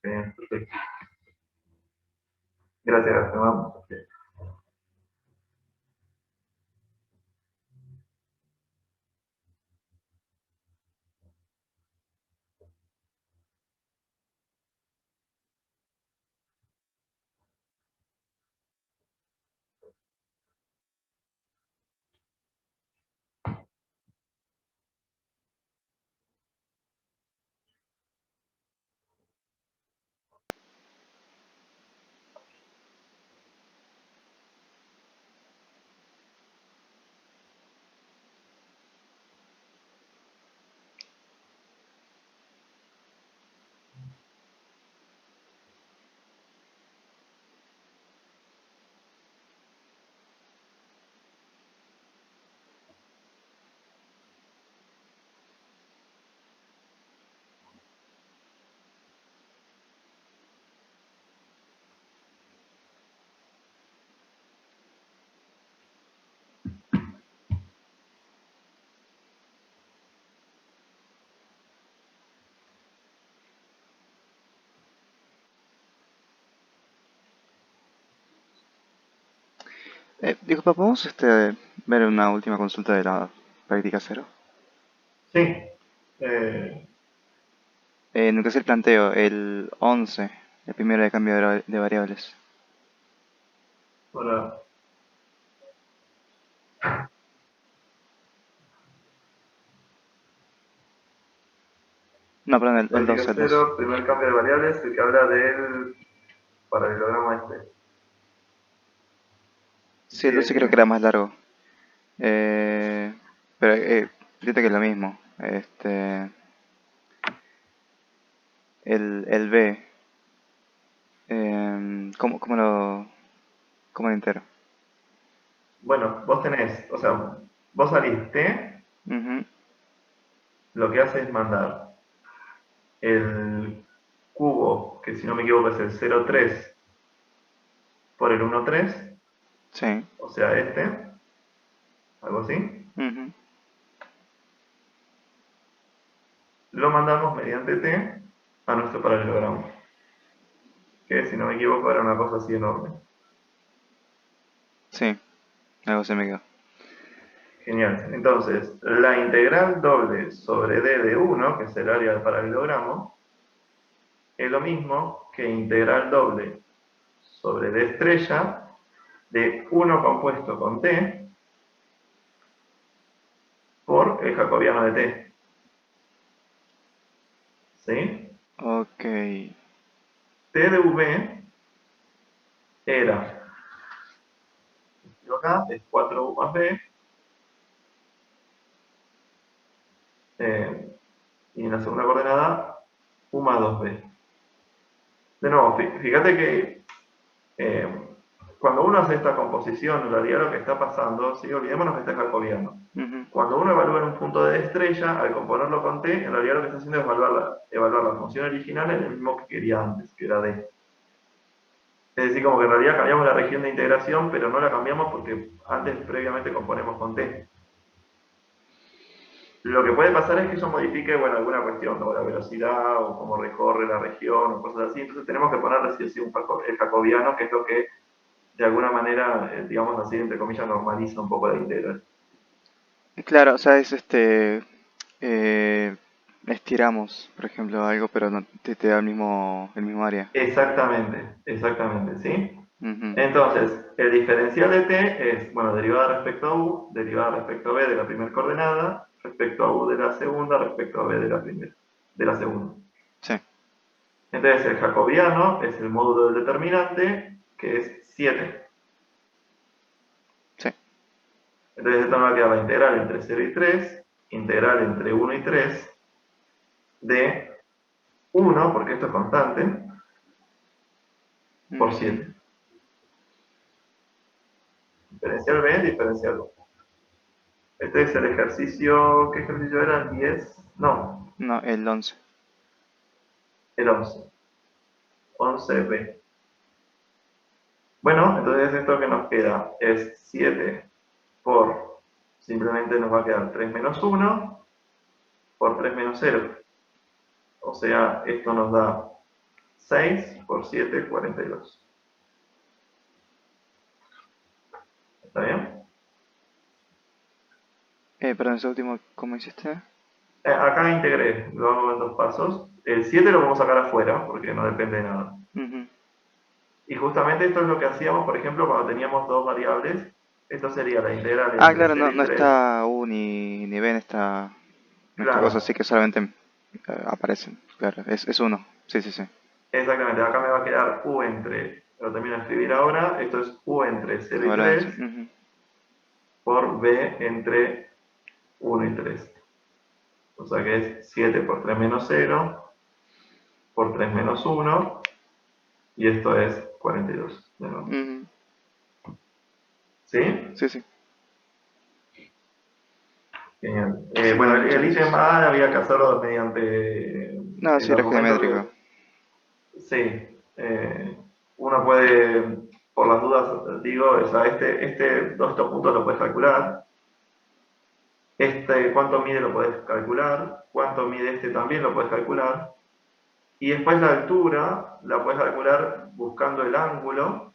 Bien, perfecto. Gracias, vamos. Disculpa, ¿podemos ver una última consulta de la práctica cero? Sí. Eh, En lo que es el planteo, el 11, el primero de cambio de variables. ahora, No, perdón, el práctica 12, el 12. cero, primer cambio de variables, el que habla del paralelogramo este. Sí, el 12 creo que era más largo. Pero fíjate que es lo mismo. El B, ¿cómo lo entero? Bueno, vos tenés, o sea, vos salís T, Ujú, lo que hace es mandar el cubo, que si no me equivoco es el 0,3 por el 1,3, sí. o sea este, algo así. Ujú. Lo mandamos mediante T a nuestro paralelogramo, que si no me equivoco era una cosa así enorme. Sí, algo se me quedó. Genial. Entonces, la integral doble sobre D de 1, que es el área del paralelogramo, es lo mismo que integral doble sobre D estrella de 1 compuesto con T por el jacobiano de T. ¿Sí? Ok. T de V era, acá es 4U más B, y en la segunda coordenada, U más 2B. De nuevo, fíjate que eh, cuando uno hace esta composición, en realidad lo que está pasando, ¿sí? Olvidémonos que está jacobiano. Ujú. Cuando uno evalúa en un punto de estrella, al componerlo con T, en realidad lo que está haciendo es evaluar la función original en el mismo que quería antes, que era D. Es decir, como que en realidad cambiamos la región de integración, pero no la cambiamos porque antes previamente componemos con T. Lo que puede pasar es que eso modifique, bueno, alguna cuestión, como la velocidad o cómo recorre la región o cosas así. Entonces tenemos que ponerle sí o sí el jacobiano, que es lo que de alguna manera, digamos así, entre comillas, normaliza un poco la integral. Claro, o sea, es estiramos, por ejemplo, algo, pero no te da el mismo área. Exactamente, exactamente, ¿sí? Ujú. Entonces, el diferencial de t es, bueno, derivada respecto a u, derivada respecto a b de la primera coordenada, respecto a u de la segunda, respecto a b de la primera, de la segunda. Sí, Entonces, el jacobiano es el módulo del determinante, que es 7. sí. Entonces, esto nos va a quedar la integral entre 0 y 3, integral entre 1 y 3, de 1, porque esto es constante, por Ujú. 7. Diferencial b, diferencial u. Este es el ejercicio, ¿qué ejercicio era? ¿El 10? No, No, el 11. el 11. 11b. Bueno, entonces esto que nos queda es 7 por, simplemente nos va a quedar 3 menos 1 por 3 menos 0. O sea, esto nos da 6 por 7, 42. ¿Está bien? Perdón, ese último, ¿cómo hiciste? Acá integré, lo hago en 2 pasos. El 7 lo vamos a sacar afuera, porque no depende de nada. Ujú. Y justamente esto es lo que hacíamos, por ejemplo, cuando teníamos dos variables. Esto sería la integral Ah, entre claro, 0 no, y no 3. está U ni B en esta cosa, así Claro, que solamente aparecen. Claro, es uno. Sí, sí, sí. exactamente. Acá me va a quedar u entre, lo termino de escribir ahora, esto es u entre 0 y Evaluancia. 3 Ujú. por b entre 1 y 3. O sea que es 7 por 3 menos 0 por 3 menos 1, y esto es 42. De nuevo. Ujú. ¿Sí? Sí, sí. Genial. Sí, Bueno, muchas el ítem gracias. A había que hacerlo mediante No, el sí, lógico argumento métrico. que, sí, uno puede, por las dudas, digo, o sea, todos estos puntos lo puedes calcular. Cuánto mide lo puedes calcular, cuánto mide este también lo puedes calcular, y después la altura la puedes calcular buscando el ángulo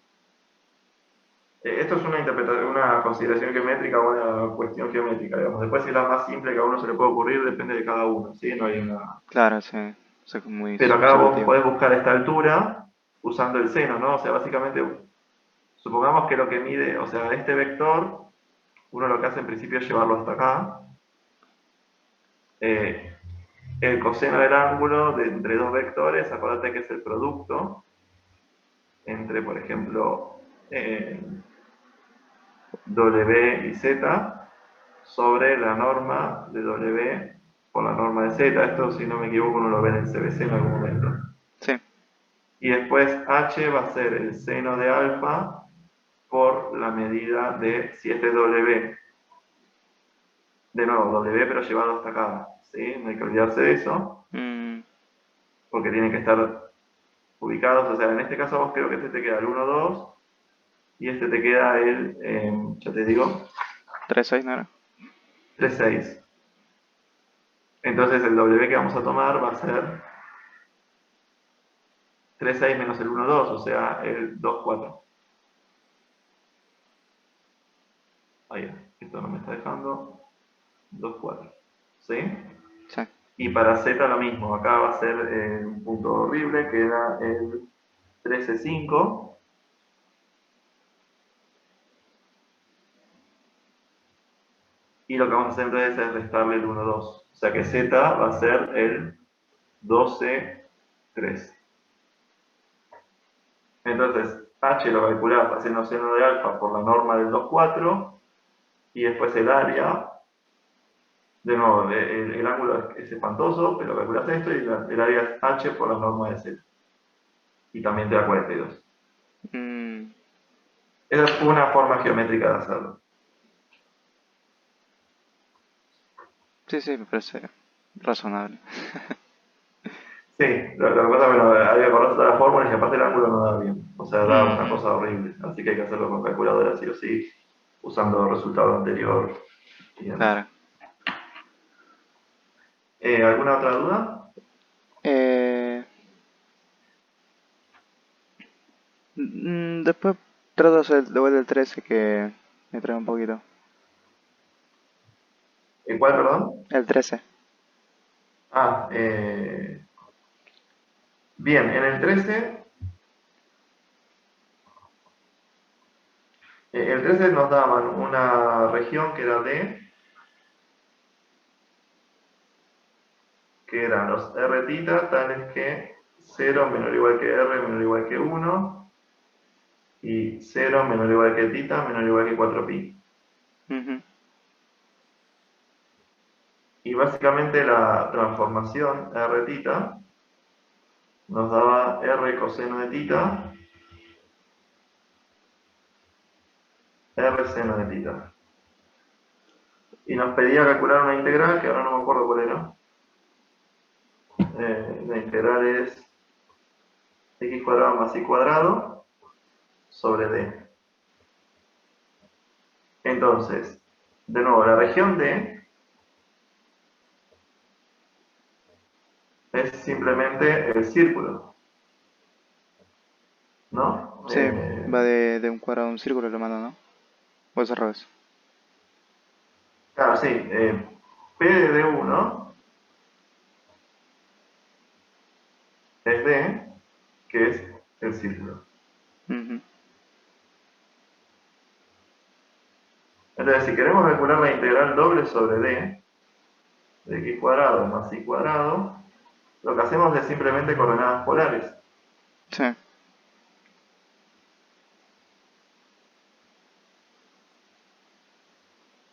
Esto es una interpretación, una consideración geométrica o una cuestión geométrica, digamos. Después, si es la más simple que a uno se le puede ocurrir, depende de cada uno, ¿sí? No hay una... Claro, sí. Eso es muy Pero acá vos subjetivo. podés buscar esta altura usando el seno, ¿no? O sea, básicamente, supongamos que lo que mide, o sea, este vector, uno lo que hace en principio es llevarlo hasta acá. El coseno del ángulo entre dos vectores, acuérdate que es el producto entre, por ejemplo, W y Z sobre la norma de W por la norma de Z. Esto, si no me equivoco, uno lo ve en el CBC en algún momento. Sí. Y después H va a ser el seno de alfa por la medida de, si este es W, de nuevo, W pero llevado hasta acá, ¿sí? No hay que olvidarse de eso, Mm, porque tienen que estar ubicados, o sea, en este caso vos creo que este te queda el 1, 2, y este te queda el, ya te digo, 3-6, ¿no era? 3, 6. Entonces el W que vamos a tomar va a ser 3, 6 menos el 1, 2, o sea, el 2, 4. Ahí, esto no me está dejando. 2, 4. ¿Sí? Sí. Y para Z lo mismo, acá va a ser un punto horrible, que era el 13, 5. Y lo que vamos a hacer entonces es restarle el 1, 2. O sea que Z va a ser el 12, 3. Entonces, H lo calculás haciendo seno de alfa por la norma del 2, 4. Y después el área, de nuevo, el ángulo es espantoso, pero calculás esto y el área es H por la norma de Z. Y también te da 42. Mm, Esa es una forma geométrica de hacerlo. sí, sí, me parece razonable. Sí, lo que pasa es que bueno, hay que acordarse de las fórmulas y aparte el ángulo no da bien. O sea, da una Ujú, cosa horrible. Así que hay que hacerlo con calculadora sí o sí, usando el resultado anterior y demás. claro. ¿Alguna otra duda? Eh, después trato de hacer de vuelta el 13 que me trae un poquito. ¿Cuál, perdón? El 13. Ah, bien, en el 13, el 13 nos daban una región que era D, que eran los R tita tales que 0 menor o igual que R menor o igual que 1 y 0 menor o igual que tita menor o igual que 4pi. Ujú, Y básicamente la transformación R tita nos daba R coseno de tita, R seno de tita. Y nos pedía calcular una integral que ahora no me acuerdo cuál era. La integral es x cuadrado más y cuadrado sobre d. Entonces, de nuevo, la región D es simplemente el círculo, ¿no? sí, va de un cuadrado a un círculo lo mando, ¿no? O es al revés. Claro, sí, P de D1 es D, que es el círculo. Ujú, Entonces, si queremos calcular la integral doble sobre D, de x cuadrado más y cuadrado, lo que hacemos es simplemente coordenadas polares. sí,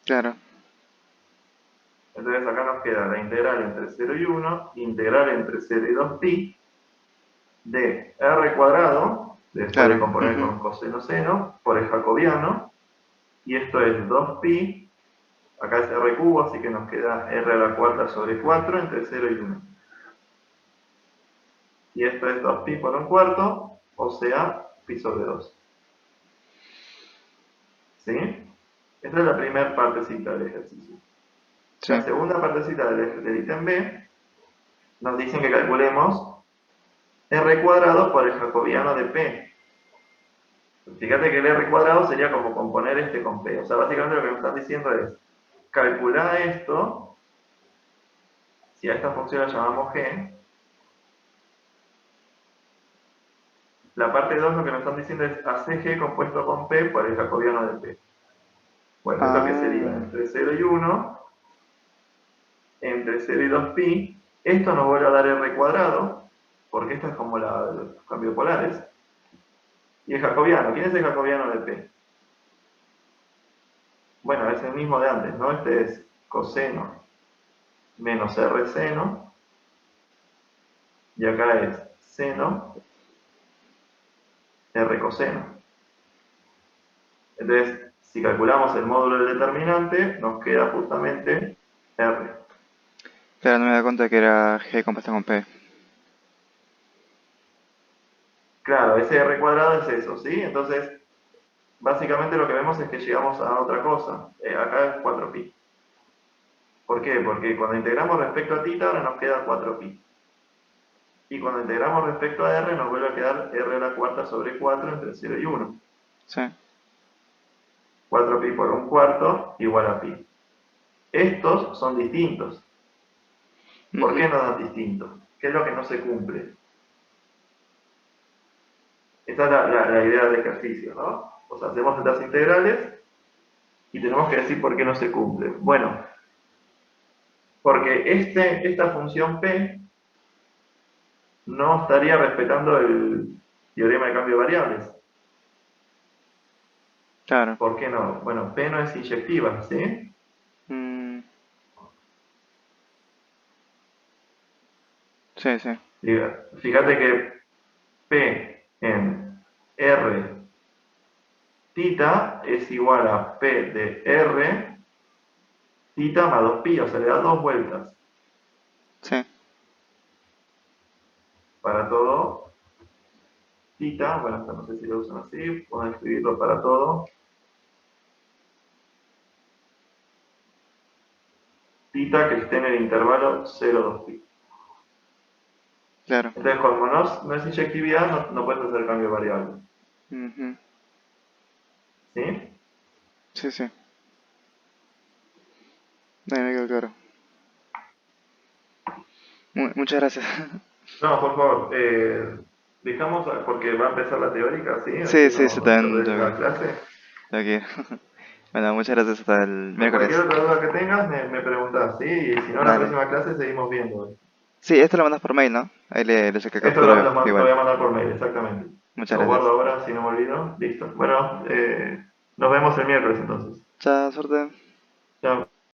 claro, Entonces acá nos queda la integral entre 0 y 1, integral entre 0 y 2pi, de r cuadrado, después de claro. componer Ujú, con coseno seno, por el jacobiano, y esto es 2pi, acá es r cubo, así que nos queda r a la cuarta sobre 4 entre 0 y 1. Y esto es 2pi por un cuarto, o sea, pi sobre 2. ¿Sí? Esta es la primera partecita del ejercicio. sí, La segunda partecita del ítem B nos dicen que calculemos r cuadrado por el jacobiano de p. fíjate que el R cuadrado sería como componer este con P. O sea, básicamente lo que nos están diciendo es, calcular esto, si a esta función la llamamos G, la parte 2 lo que nos están diciendo es, hacer G compuesto con P por el jacobiano de P. Bueno, esto que sería Ah, entre 0 y 1, entre 0 y 2pi, esto nos vuelve a dar R cuadrado, porque esta es como los cambios polares, y el jacobiano, ¿quién es el jacobiano de P? Bueno, es el mismo de antes, ¿no? Este es coseno menos R seno, y acá es seno R coseno. Entonces, si calculamos el módulo del determinante, nos queda justamente R. claro, no me da cuenta que era G compuesta con P. Claro, ese R cuadrado es eso, ¿sí? Entonces, básicamente lo que vemos es que llegamos a otra cosa. Acá es 4pi. ¿Por qué? Porque cuando integramos respecto a θ, ahora nos queda 4pi. Y cuando integramos respecto a R, nos vuelve a quedar R a la cuarta sobre 4 entre 0 y 1. Sí. 4pi por un cuarto igual a pi. Estos son distintos. ¿Por Ujú. qué no dan distintos? ¿Qué es lo que no se cumple? Esa es la idea del ejercicio, ¿no? O sea, hacemos estas integrales y tenemos que decir por qué no se cumple. Bueno, porque esta función P no estaría respetando el teorema de cambio de variables. Claro. ¿Por qué no? Bueno, P no es inyectiva, ¿sí? Mm, sí, sí. Fíjate que P en R θ es igual a P de R θ más 2pi, o sea, le da 2 vueltas Sí. para todo θ, bueno, hasta no sé si lo usan así, puedo escribirlo para todo, θ que esté en el intervalo 0,2pi. Claro. Entonces, como no es inyectividad, no puedes hacer cambio de variable. Ujú. ¿Sí? Sí, sí. Ahí me quedó claro. Muchas gracias. No, por favor, dejamos, porque va a empezar la teórica, ¿sí? Sí, Así sí, sí, no te también perdés tengo la clase. que... Bueno, muchas gracias. Hasta el Cualquier miércoles. otra duda que tengas, me preguntás, ¿sí? Y si no, la Dale. próxima clase seguimos viendo. Sí, esto lo mandas por mail, ¿no? Ahí le saqué Esto captura lo voy igual. a mandar por mail, exactamente. Muchas Lo guardo gracias. ahora, si no me olvido. Listo. Bueno, nos vemos el miércoles entonces. Chao, suerte. Chao.